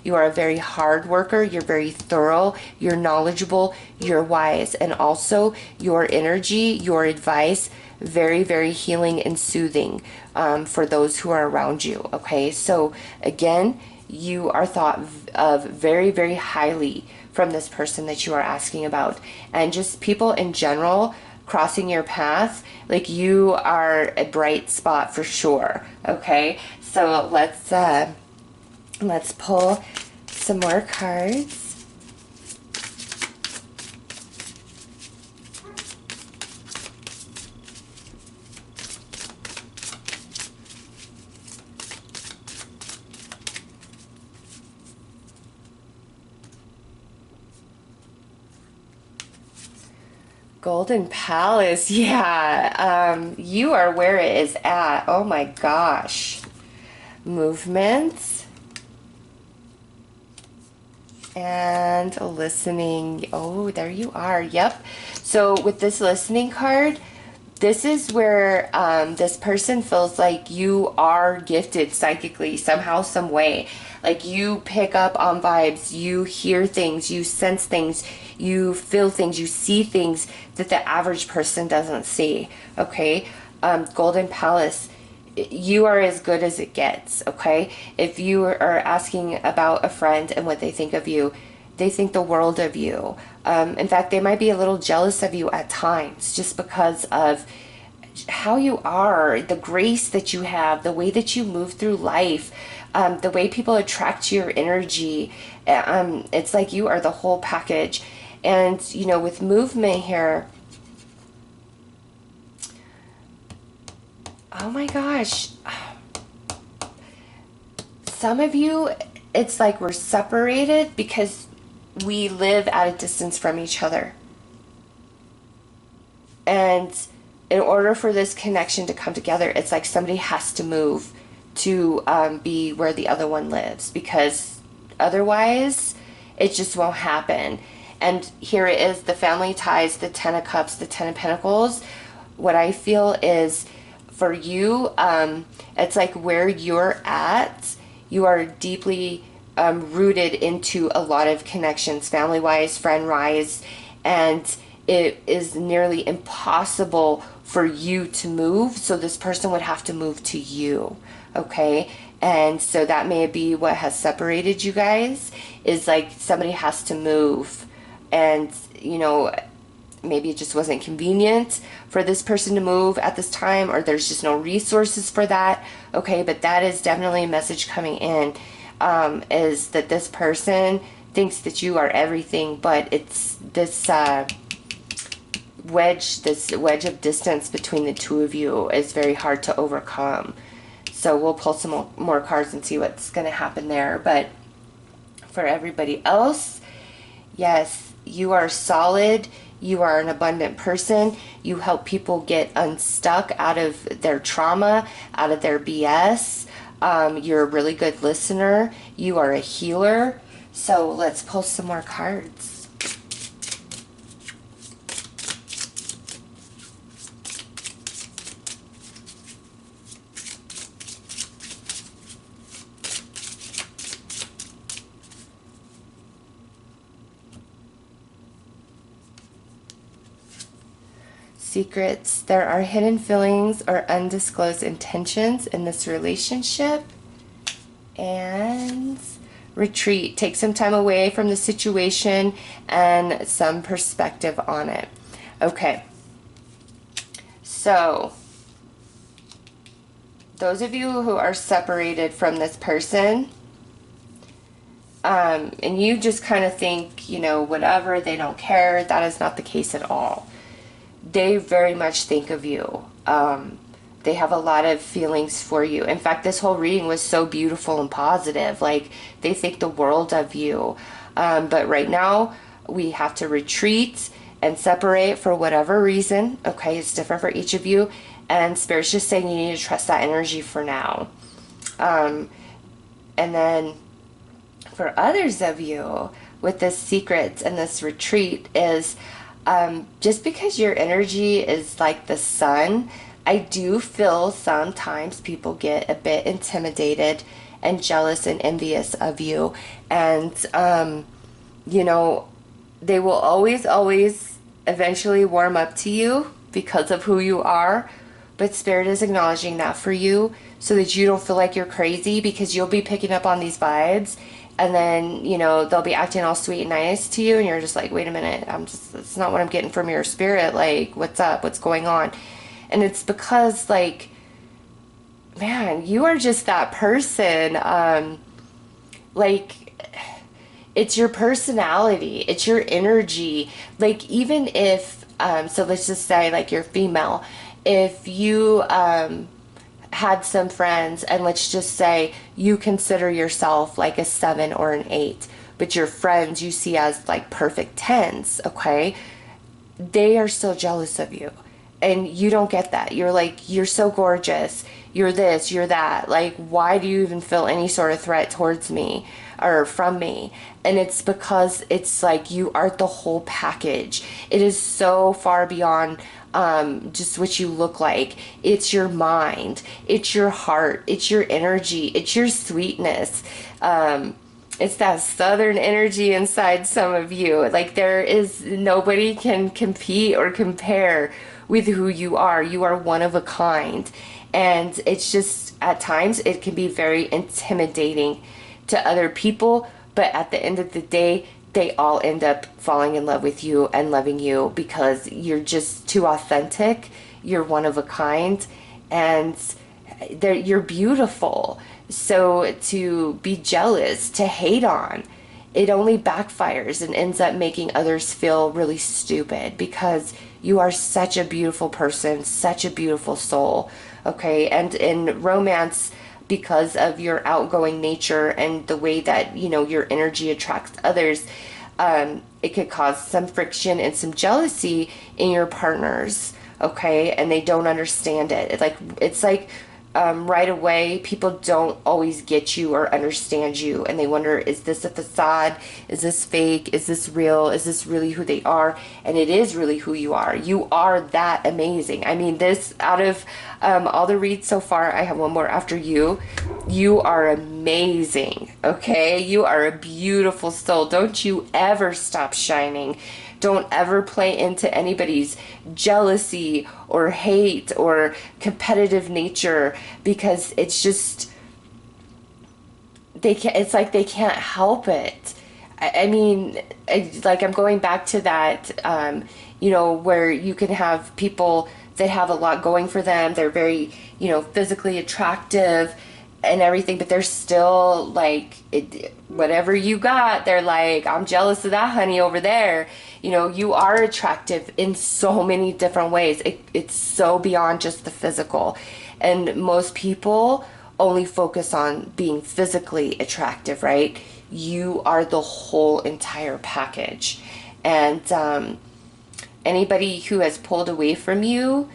You are a very hard worker. You're very thorough. You're knowledgeable. You're wise. And also your energy, your advice, very, very healing and soothing for those who are around you. Okay. So again, you are thought of very, very highly from this person that you are asking about. And just people in general crossing your path, like you are a bright spot for sure. Okay. So let's pull some more cards. Golden Palace, yeah. You are where it is at. Oh my gosh. Movement. And listening. Oh, there you are. Yep. So with this listening card, this is where this person feels like you are gifted psychically somehow, some way. Like you pick up on vibes, you hear things, you sense things, you feel things, you see things that the average person doesn't see. Okay. Golden Palace, you are as good as it gets. Okay. If you are asking about a friend and what they think of you, they think the world of you. In fact, they might be a little jealous of you at times just because of how you are, the grace that you have, the way that you move through life, the way people attract your energy. It's like you are the whole package. And, you know, with movement here, oh my gosh, some of you, it's like we're separated because we live at a distance from each other. And in order for this connection to come together, it's like somebody has to move to be where the other one lives, because otherwise it just won't happen. And here it is, the family ties, the 10 of Cups, the 10 of Pentacles. What I feel is for you, it's like where you're at, you are deeply rooted into a lot of connections, family-wise, friend-wise, and it is nearly impossible for you to move, so this person would have to move to you. Okay. And so that may be what has separated you guys, is like somebody has to move. And, you know, maybe it just wasn't convenient for this person to move at this time, or there's just no resources for that. Okay, but that is definitely a message coming in, is that this person thinks that you are everything, but it's this wedge of distance between the two of you is very hard to overcome. So we'll pull some more cards and see what's going to happen there. But for everybody else, yes, you are solid. You are an abundant person. You help people get unstuck out of their trauma, out of their BS. You're a really good listener. You are a healer. So let's pull some more cards. Secrets. There are hidden feelings or undisclosed intentions in this relationship. And retreat. Take some time away from the situation and some perspective on it. Okay. So, those of you who are separated from this person, and you just kind of think, you know, whatever, they don't care, that is not the case at all. They very much think of you. They have a lot of feelings for you. In fact, this whole reading was so beautiful and positive. Like, they think the world of you. But right now, we have to retreat and separate for whatever reason. Okay, it's different for each of you. And Spirit's just saying you need to trust that energy for now. And then for others of you, with this secret and this retreat is... just because your energy is like the sun, I do feel sometimes people get a bit intimidated and jealous and envious of you. And, you know, they will always eventually warm up to you because of who you are. But Spirit is acknowledging that for you so that you don't feel like you're crazy, because you'll be picking up on these vibes. And then, you know, they'll be acting all sweet and nice to you. And you're just like, wait a minute, it's not what I'm getting from your spirit. Like, what's up? What's going on? And it's because, like, man, you are just that person. Like, it's your personality. It's your energy. Like, even if, so let's just say, like, you're female. If you, had some friends, and let's just say you consider yourself like a 7 or an 8, but your friends you see as like perfect 10s, okay? They are still jealous of you, and you don't get that. You're like, you're so gorgeous, you're this, you're that. Like, why do you even feel any sort of threat towards me or from me? And it's because it's like you are the whole package. It is so far beyond just what you look like. It's your mind, it's your heart, it's your energy, it's your sweetness. It's that southern energy inside some of you. Like, there is nobody can compete or compare with who you are. You are one of a kind. And it's just, at times, it can be very intimidating to other people. But at the end of the day, they all end up falling in love with you and loving you because you're just too authentic. You're one of a kind, and you're beautiful. So to be jealous, to hate on, it only backfires and ends up making others feel really stupid, because you are such a beautiful person, such a beautiful soul. Okay, and in romance, because of your outgoing nature and the way that, you know, your energy attracts others, it could cause some friction and some jealousy in your partners, okay? And they don't understand it. It's like right away, people don't always get you or understand you, and they wonder, is this a facade? Is this fake? Is this real? Is this really who they are? And it is really who you are. You are that amazing. I mean, this, out of all the reads so far, I have one more after you. You are amazing, okay? You are a beautiful soul. Don't you ever stop shining. Don't ever play into anybody's jealousy or hate or competitive nature, because it's just, it's like they can't help it. I mean, like I'm going back to that, you know, where you can have people that have a lot going for them. They're very, you know, physically attractive and everything, but they're still like, whatever you got, they're like, I'm jealous of that honey over there. You know, you are attractive in so many different ways. It's so beyond just the physical. And most people only focus on being physically attractive, right? You are the whole entire package. And anybody who has pulled away from you,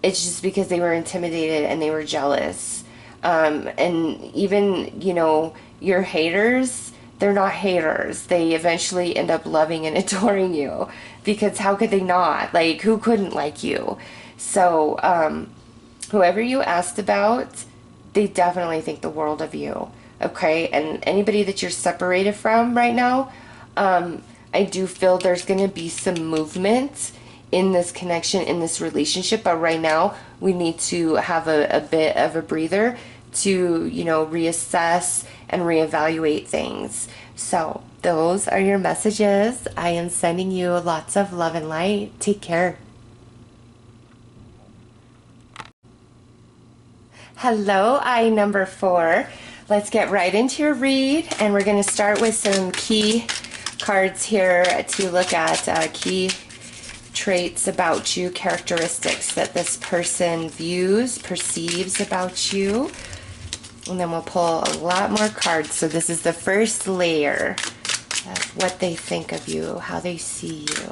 it's just because they were intimidated and they were jealous. And even, you know, your haters, they're not haters. They eventually end up loving and adoring you, because how could they not? Like, who couldn't like you? So, whoever you asked about, they definitely think the world of you. Okay. And anybody that you're separated from right now, I do feel there's going to be some movement in this connection, in this relationship. But right now, we need to have a bit of a breather to, you know, reassess and reevaluate things. So those are your messages. I am sending you lots of love and light. Take care. Hello, I number 4. Let's get right into your read, and we're going to start with some key cards here to look at key traits about you, characteristics that this person views, perceives about you. And then we'll pull a lot more cards. So this is the first layer of what they think of you, how they see you.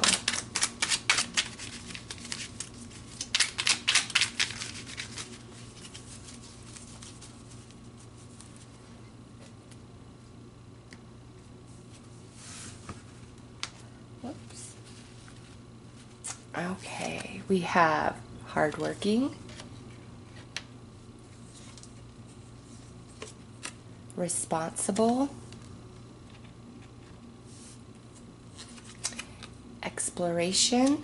Whoops. Okay, we have hardworking, responsible, exploration,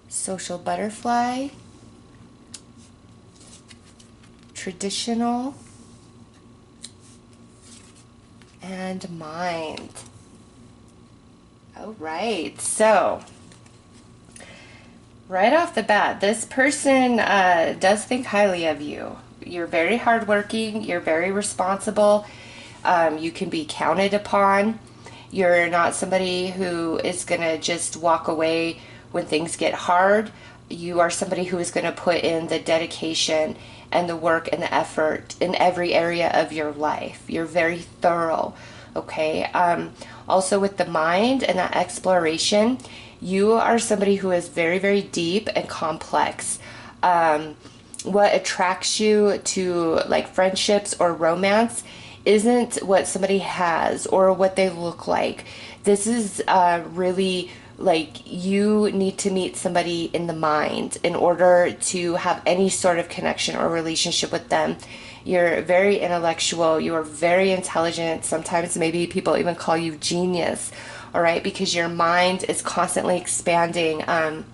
social butterfly, traditional, and mind. All right, so right off the bat, this person does think highly of you. You're very hardworking, you're very responsible, you can be counted upon. You're not somebody who is going to just walk away when things get hard. You are somebody who is going to put in the dedication and the work and the effort in every area of your life. You're very thorough, okay? Also with the mind and that exploration, you are somebody who is very, very deep and complex. What attracts you to like friendships or romance isn't what somebody has or what they look like. This is really like you need to meet somebody in the mind in order to have any sort of connection or relationship with them. You're very intellectual, you are very intelligent. Sometimes maybe people even call you genius, all right, because your mind is constantly expanding. And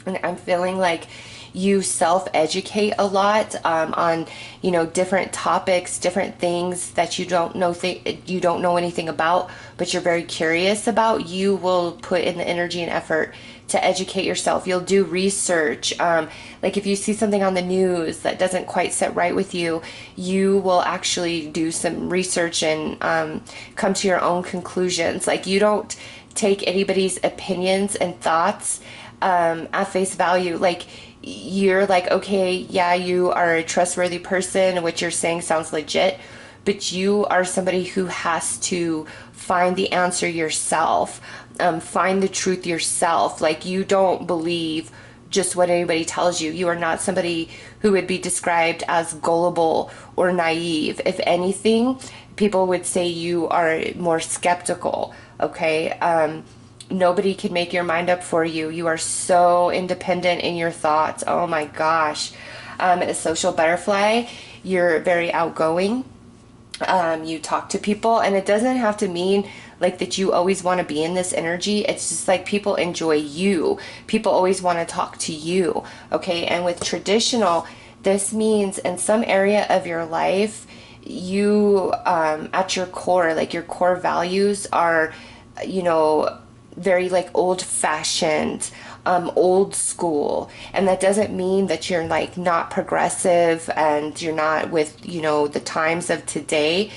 I'm feeling like you self-educate a lot on, you know, different topics, different things that you don't know anything about, but you're very curious about. You will put in the energy and effort to educate yourself. You'll do research. Like if you see something on the news that doesn't quite sit right with you, you will actually do some research and come to your own conclusions. Like you don't take anybody's opinions and thoughts at face value. Like you're like, okay, yeah, you are a trustworthy person and what you're saying sounds legit, but you are somebody who has to find the answer yourself, find the truth yourself. Like you don't believe just what anybody tells you. You are not somebody who would be described as gullible or naive. If anything, people would say you are more skeptical, okay? Nobody can make your mind up for you. You are so independent in your thoughts. Oh my gosh. A social butterfly, you're very outgoing. You talk to people, and it doesn't have to mean like that you always want to be in this energy. It's just like people enjoy you. People always want to talk to you. Okay. And with traditional, this means in some area of your life, you, at your core, like your core values are, you know, very like old fashioned, old school. And that doesn't mean that you're like not progressive and you're not with, you know, the times of today.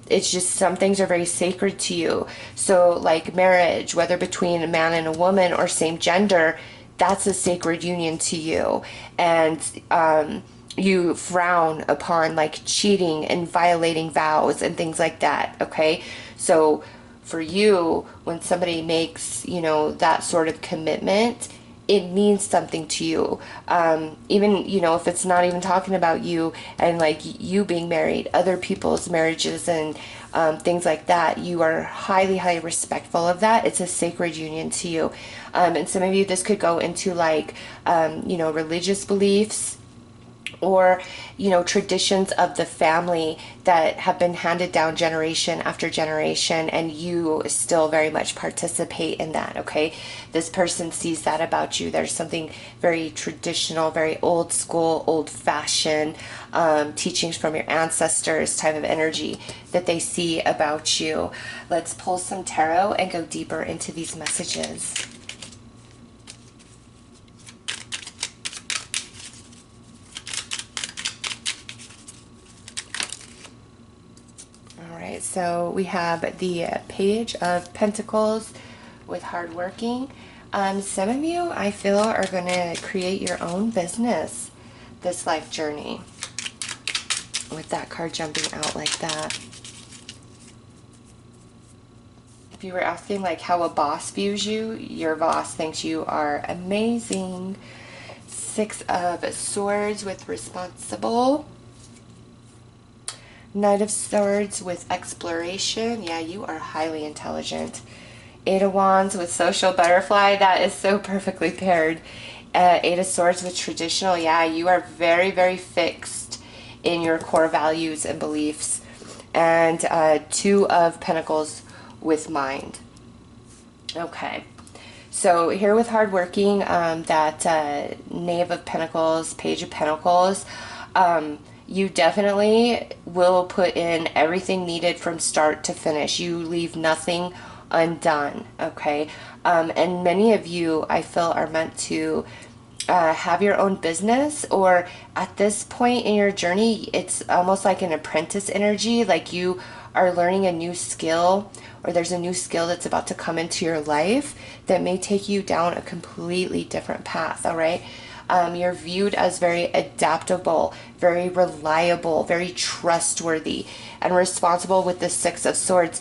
It's just some things are very sacred to you. So like marriage, whether between a man and a woman or same gender, that's a sacred union to you. And you frown upon like cheating and violating vows and things like that. Okay. So for you, when somebody makes, you know, that sort of commitment, it means something to you. Even, you know, if it's not even talking about you and like you being married, other people's marriages and things like that, you are highly, highly respectful of that. It's a sacred union to you. And some of you, this could go into like, you know, religious beliefs, or, you know, traditions of the family that have been handed down generation after generation, and you still very much participate in that. Okay, this person sees that about you. There's something very traditional, very old school, old fashioned, teachings from your ancestors type of energy that they see about you. Let's pull some tarot and go deeper into these messages. So we have the Page of Pentacles with hardworking. Some of you, I feel, are going to create your own business this life journey with that card jumping out like that. If you were asking like how a boss views you, your boss thinks you are amazing. Six of Swords with responsible. Knight of Swords with exploration. Yeah, you are highly intelligent. Eight of Wands with social butterfly. That is so perfectly paired. Eight of Swords with traditional. Yeah, you are very, very fixed in your core values and beliefs. And Two of Pentacles with mind. Okay. So here with hardworking, that Knave of Pentacles, Page of Pentacles, you definitely will put in everything needed from start to finish. You leave nothing undone, okay? And many of you, I feel, are meant to have your own business, or at this point in your journey, it's almost like an apprentice energy, like you are learning a new skill, or there's a new skill that's about to come into your life that may take you down a completely different path, all right? You're viewed as very adaptable, very reliable, very trustworthy, and responsible with the Six of Swords.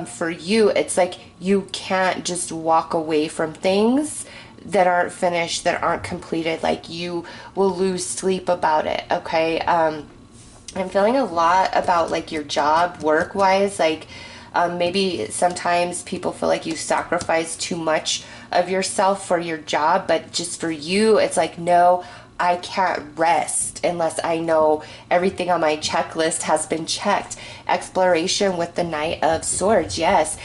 For you, it's like you can't just walk away from things that aren't finished, that aren't completed. Like you will lose sleep about it, okay? I'm feeling a lot about like your job, work-wise, like maybe sometimes people feel like you sacrifice too much of yourself for your job, but just for you, it's like, no, I can't rest unless I know everything on my checklist has been checked. Exploration with the Knight of Swords, yes.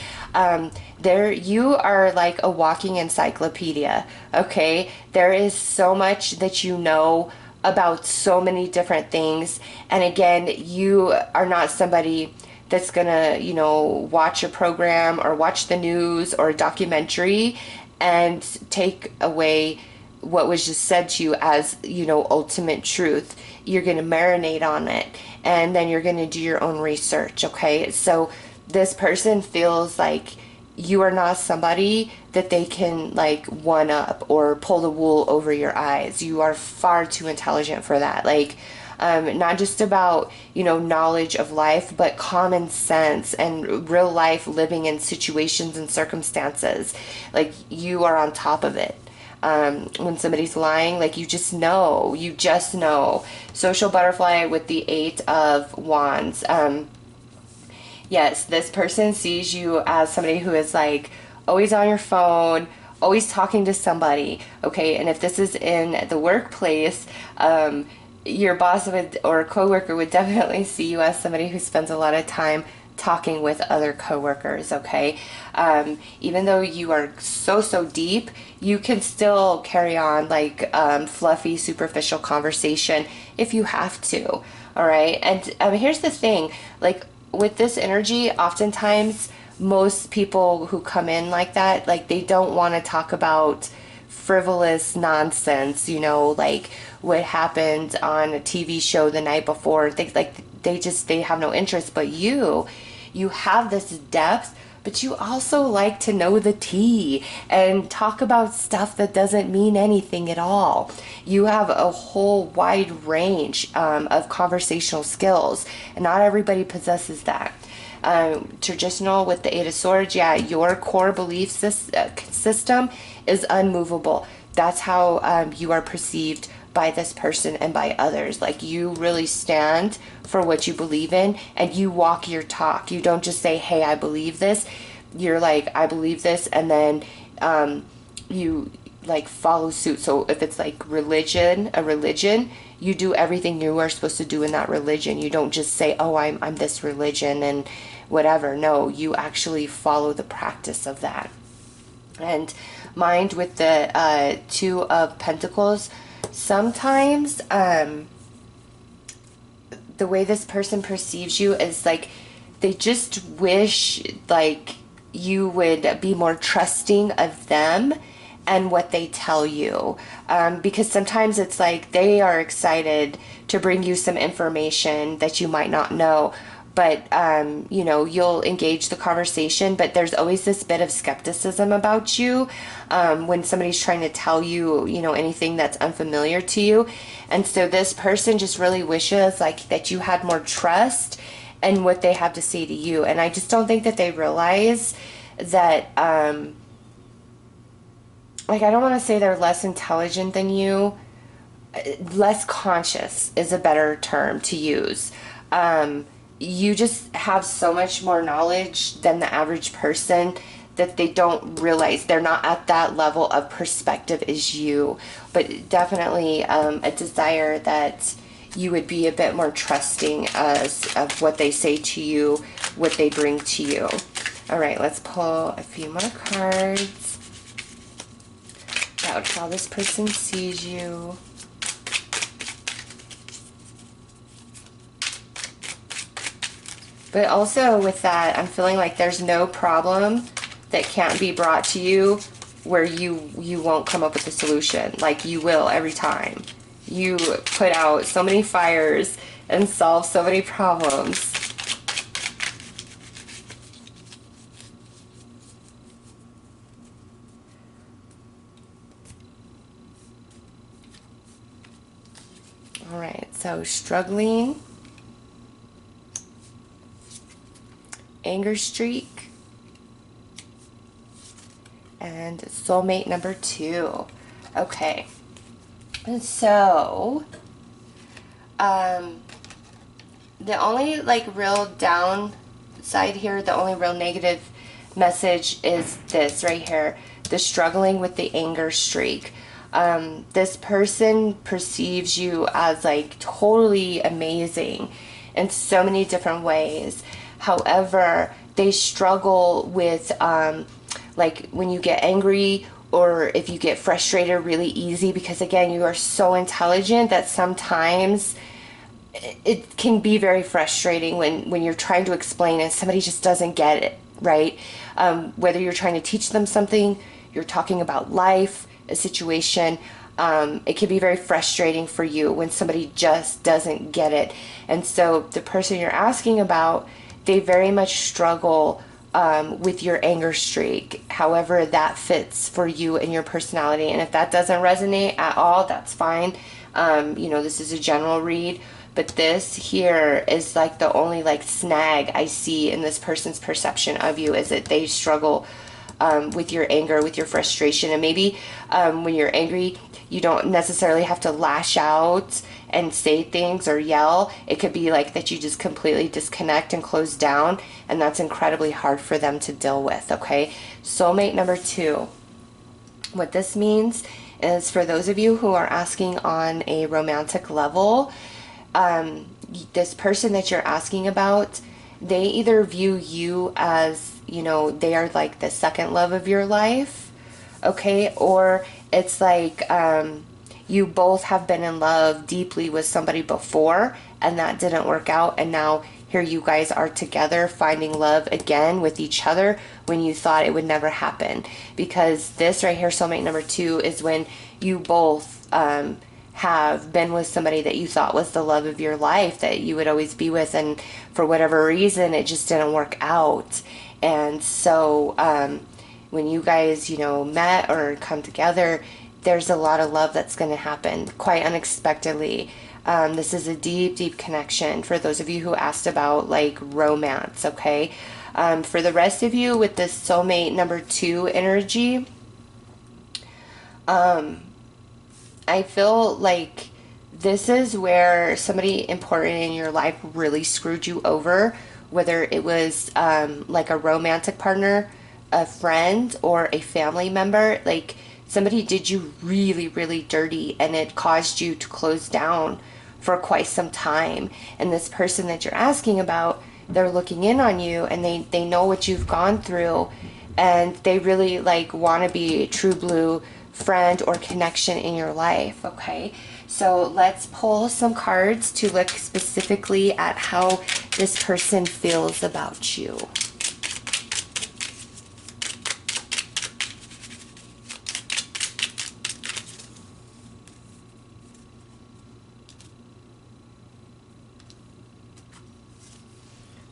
There you are like a walking encyclopedia, okay? There is so much that you know about so many different things. And again, you are not somebody that's gonna, you know, watch a program or watch the news or a documentary and take away what was just said to you as, you know, ultimate truth. You're gonna marinate on it, and then you're gonna do your own research, okay? So this person feels like you are not somebody that they can like one up or pull the wool over your eyes. You are far too intelligent for that. Like, not just about, you know, knowledge of life, but common sense and real life living in situations and circumstances. Like you are on top of it. When somebody's lying, like you just know. Social butterfly with the Eight of Wands. Yes, this person sees you as somebody who is like always on your phone, always talking to somebody, okay? And if this is in the workplace, your boss would, or coworker would definitely see you as somebody who spends a lot of time talking with other coworkers, okay? Even though you are so deep, you can still carry on like fluffy, superficial conversation if you have to. All right. And here's the thing, like with this energy, oftentimes most people who come in like that, like they don't want to talk about frivolous nonsense, like what happened on a TV show the night before. Things like they have no interest. But you have this depth, but you also like to know the tea and talk about stuff that doesn't mean anything at all. You have a whole wide range of conversational skills, and not everybody possesses that. Traditional with the Eight of Swords, yeah, your core belief system is unmovable. That's how you are perceived by this person and by others. Like, you really stand for what you believe in, and you walk your talk. You don't just say, hey, I believe this. You're like, I believe this, and then you like follow suit. So if it's like a religion, you do everything you are supposed to do in that religion. You don't just say, oh, I'm this religion and whatever. No, you actually follow the practice of that. And mind with the Two of Pentacles, sometimes the way this person perceives you is like they just wish like you would be more trusting of them and what they tell you, because sometimes it's like they are excited to bring you some information that you might not know, but you'll engage the conversation, but there's always this bit of skepticism about you when somebody's trying to tell you anything that's unfamiliar to you. And so this person just really wishes like that you had more trust in what they have to say to you. And I just don't think that they realize that like, I don't want to say they're less intelligent than you. Less conscious is a better term to use. You just have so much more knowledge than the average person that they don't realize. They're not at that level of perspective as you. But definitely a desire that you would be a bit more trusting of what they say to you, what they bring to you. All right, let's pull a few more cards about how this person sees you. But also with that, I'm feeling like there's no problem that can't be brought to you where you won't come up with a solution. Like, you will every time. You put out so many fires and solve so many problems. All right, so struggling, anger streak, and soulmate number 2. Okay, and so the only like real downside here, the only real negative message is this right here, the struggling with the anger streak. This person perceives you as like totally amazing in so many different ways. However, they struggle with like when you get angry or if you get frustrated really easy, because again, you are so intelligent that sometimes it can be very frustrating when you're trying to explain and somebody just doesn't get it, right? Whether you're trying to teach them something, you're talking about life, a situation, it can be very frustrating for you when somebody just doesn't get it. And so the person you're asking about, they very much struggle with your anger streak, however that fits for you and your personality. And if that doesn't resonate at all, that's fine. This is a general read, but this here is like the only like snag I see in this person's perception of you, is that they struggle with your anger, with your frustration. And maybe when you're angry, you don't necessarily have to lash out and say things or yell. It could be like that you just completely disconnect and close down, and that's incredibly hard for them to deal with, okay? Soulmate number 2. What this means is, for those of you who are asking on a romantic level, this person that you're asking about, they either view you as, they are like the second love of your life, okay? Or it's like you both have been in love deeply with somebody before and that didn't work out, and now here you guys are together finding love again with each other when you thought it would never happen. Because this right here, soulmate number 2, is when you both have been with somebody that you thought was the love of your life, that you would always be with, and for whatever reason it just didn't work out. And so when you guys, met or come together, there's a lot of love that's going to happen quite unexpectedly. This is a deep, deep connection for those of you who asked about like romance, okay? For the rest of you with this soulmate number 2 energy, I feel like this is where somebody important in your life really screwed you over, whether it was like a romantic partner, a friend, or a family member. Like somebody did you really, really dirty, and it caused you to close down for quite some time. And this person that you're asking about, they're looking in on you, and they know what you've gone through, and they really like want to be a true blue friend or connection in your life, okay? So let's pull some cards to look specifically at how this person feels about you.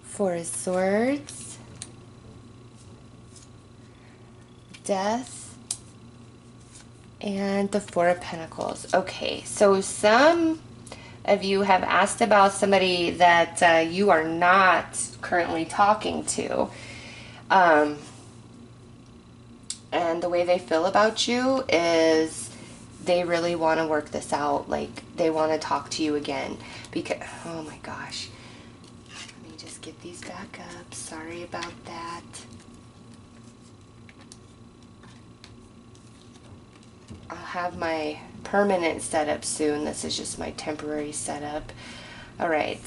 Four of Swords, Death, and the Four of Pentacles. Okay, so some of you have asked about somebody that you are not currently talking to. And the way they feel about you is they really want to work this out. Like, they want to talk to you again. Because, oh my gosh. Let me just get these back up. Sorry about that. I'll have my permanent setup soon. This is just my temporary setup. All right.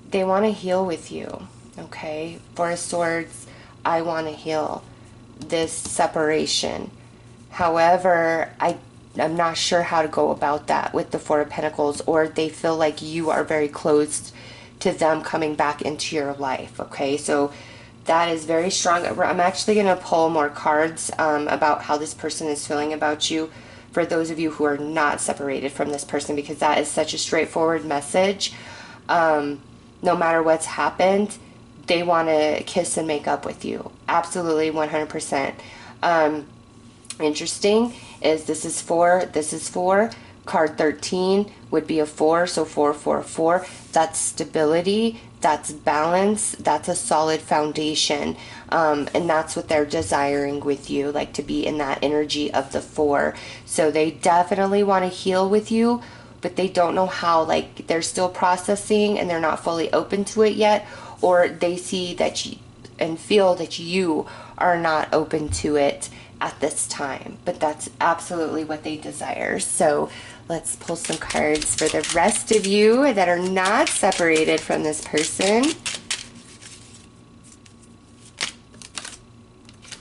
They want to heal with you. Okay. Four of Swords. I want to heal this separation. However, I'm not sure how to go about that with the Four of Pentacles, or they feel like you are very closed to them coming back into your life. Okay. So that is very strong. I'm actually going to pull more cards about how this person is feeling about you for those of you who are not separated from this person, because that is such a straightforward message. No matter what's happened, they want to kiss and make up with you. Absolutely, 100%. Interesting is this is 4, this is 4. Card 13 would be a 4, so 4, 4, 4. That's stability, that's balance, that's a solid foundation, and that's what they're desiring with you, like to be in that energy of the 4. So they definitely want to heal with you, but they don't know how. Like, they're still processing and they're not fully open to it yet, or they see that you and feel that you are not open to it at this time, but that's absolutely what they desire. So let's pull some cards for the rest of you that are not separated from this person.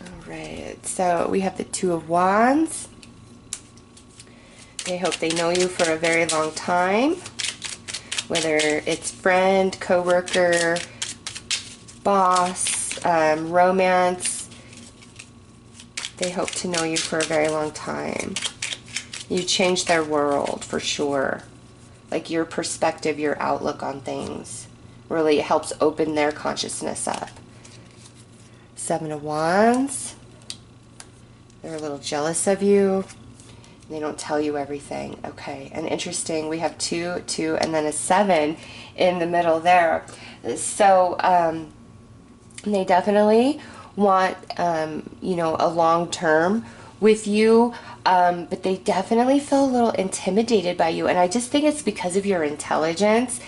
All right, so we have the Two of Wands. They hope they know you for a very long time, whether it's friend, coworker, boss, romance. They hope to know you for a very long time. You changed their world for sure. Like, your perspective, your outlook on things really helps open their consciousness up. Seven of Wands. They're a little jealous of you. They don't tell you everything. Okay, and interesting, we have 2, 2, and then a 7 in the middle there. So they definitely want, a long term with you, but they definitely feel a little intimidated by you. And I just think it's because of your intelligence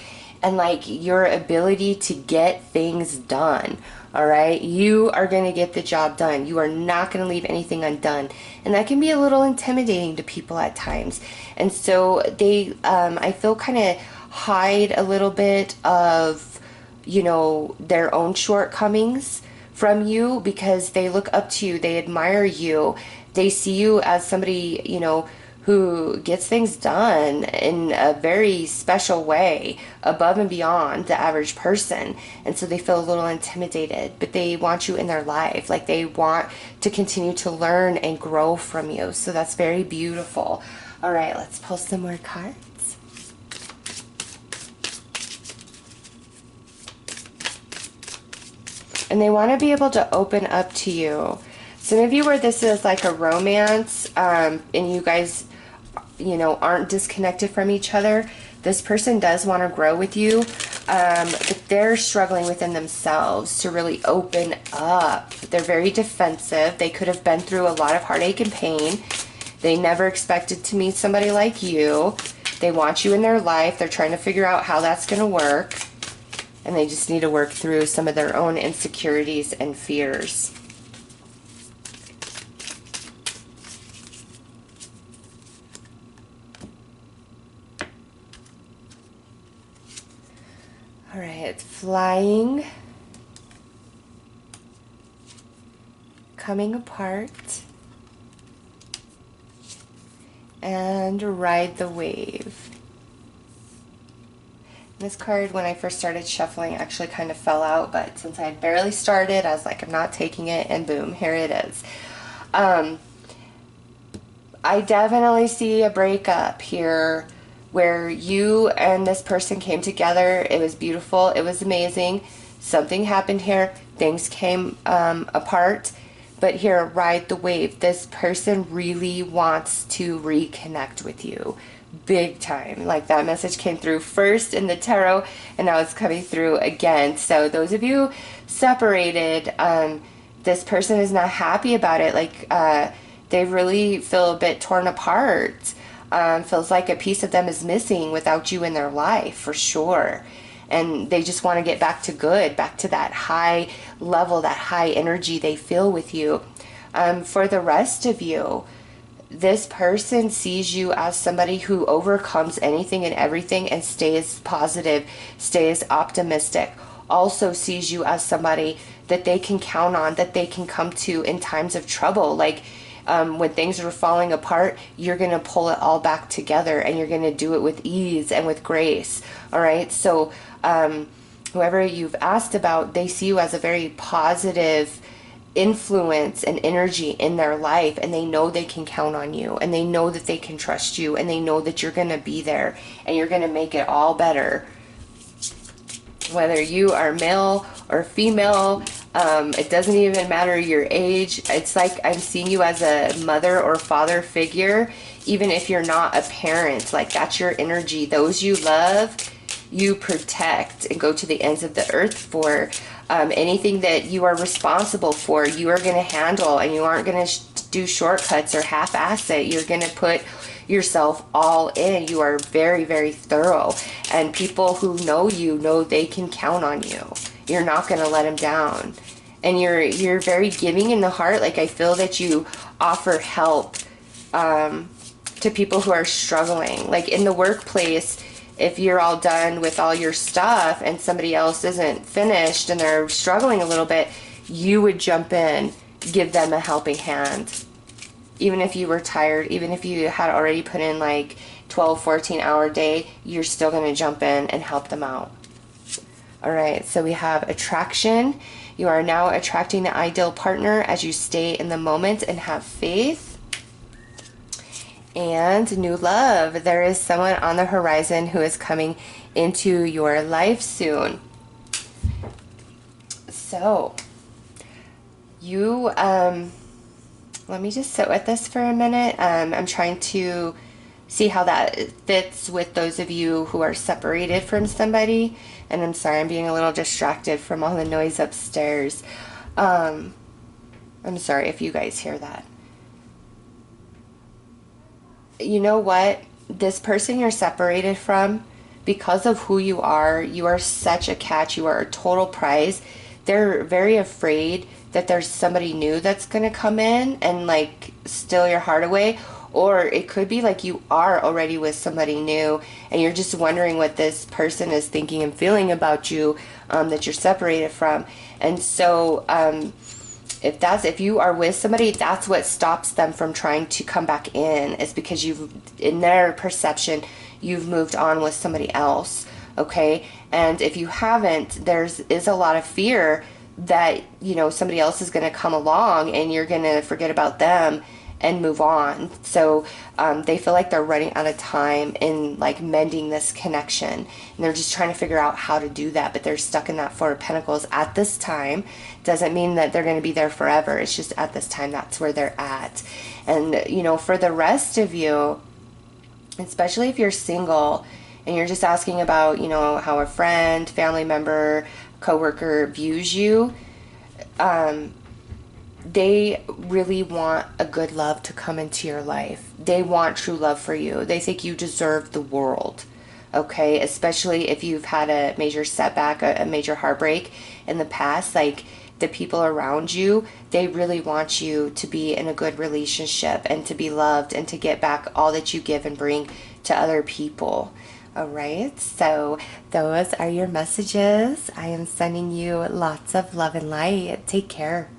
and like your ability to get things done. All right, you are going to get the job done. You are not going to leave anything undone, and that can be a little intimidating to people at times. And so they, I feel, kind of hide a little bit of, their own shortcomings from you, because they look up to you, they admire you, they see you as somebody, who gets things done in a very special way, above and beyond the average person. And so they feel a little intimidated, but they want you in their life. Like, they want to continue to learn and grow from you. So that's very beautiful. All right, let's pull some more cards. And they want to be able to open up to you. Some of you where this is like a romance, and you guys, you know, aren't disconnected from each other. This person does want to grow with you, but they're struggling within themselves to really open up. They're very defensive. They could have been through a lot of heartache and pain. They never expected to meet somebody like you. They want you in their life. They're trying to figure out how that's going to work. And they just need to work through some of their own insecurities and fears. All right, flying, coming apart, and ride the wave. This card, when I first started shuffling, actually kind of fell out, but since I had barely started, I was like, I'm not taking it, and boom, here it is. I definitely see a breakup here where you and this person came together. It was beautiful. It was amazing. Something happened here. Things came apart. But here, ride the wave. This person really wants to reconnect with you. Big time. Like, that message came through first in the tarot, and now it's coming through again. So those of you separated, this person is not happy about it. Like, they really feel a bit torn apart. Feels like a piece of them is missing without you in their life, for sure. And they just want to get back to good, back to that high level, that high energy they feel with you. For the rest of you, this person sees you as somebody who overcomes anything and everything and stays positive, stays optimistic. Also sees you as somebody that they can count on, that they can come to in times of trouble. Like, when things are falling apart, you're going to pull it all back together, and you're going to do it with ease and with grace. All right. So, whoever you've asked about, they see you as a very positive influence and energy in their life, and they know they can count on you, and they know that they can trust you, and they know that you're going to be there, and you're going to make it all better. Whether you are male or female, it doesn't even matter your age. It's like I'm seeing you as a mother or father figure, even if you're not a parent. Like, that's your energy. Those you love, you protect and go to the ends of the earth for. Anything that you are responsible for, you are going to handle, and you aren't going to do shortcuts or half-ass it. You're going to put yourself all in. You are very, very thorough, and people who know you know they can count on you. You're not going to let them down, and you're very giving in the heart. Like, I feel that you offer help to people who are struggling. Like, in the workplace, if you're all done with all your stuff and somebody else isn't finished and they're struggling a little bit, you would jump in, give them a helping hand. Even if you were tired, even if you had already put in like 12, 14-hour day, you're still going to jump in and help them out. All right, so we have attraction. You are now attracting the ideal partner as you stay in the moment and have faith. And new love. There is someone on the horizon who is coming into your life soon. So, you, let me just sit with this for a minute. I'm trying to see how that fits with those of you who are separated from somebody. And I'm sorry, I'm being a little distracted from all the noise upstairs. I'm sorry if you guys hear that. You know what? This person you're separated from, because of who you are such a catch. You are a total prize. They're very afraid that there's somebody new that's going to come in and like steal your heart away. Or it could be like you are already with somebody new and you're just wondering what this person is thinking and feeling about you, that you're separated from. And so if you are with somebody, that's what stops them from trying to come back in, is because you've, in their perception, you've moved on with somebody else. Okay. And if you haven't, is a lot of fear that, you know, somebody else is going to come along and you're going to forget about them and move on. So they feel like they're running out of time in like mending this connection, and they're just trying to figure out how to do that, but they're stuck in that Four of Pentacles at this time. Doesn't mean that they're going to be there forever. It's just at this time, that's where they're at. And, you know, for the rest of you, especially if you're single and you're just asking about, you know, how a friend, family member, coworker views you, they really want a good love to come into your life. They want true love for you. They think you deserve the world. Okay, especially if you've had a major setback, a major heartbreak in the past. Like, the people around you, they really want you to be in a good relationship and to be loved and to get back all that you give and bring to other people. All right, so those are your messages. I am sending you lots of love and light. Take care.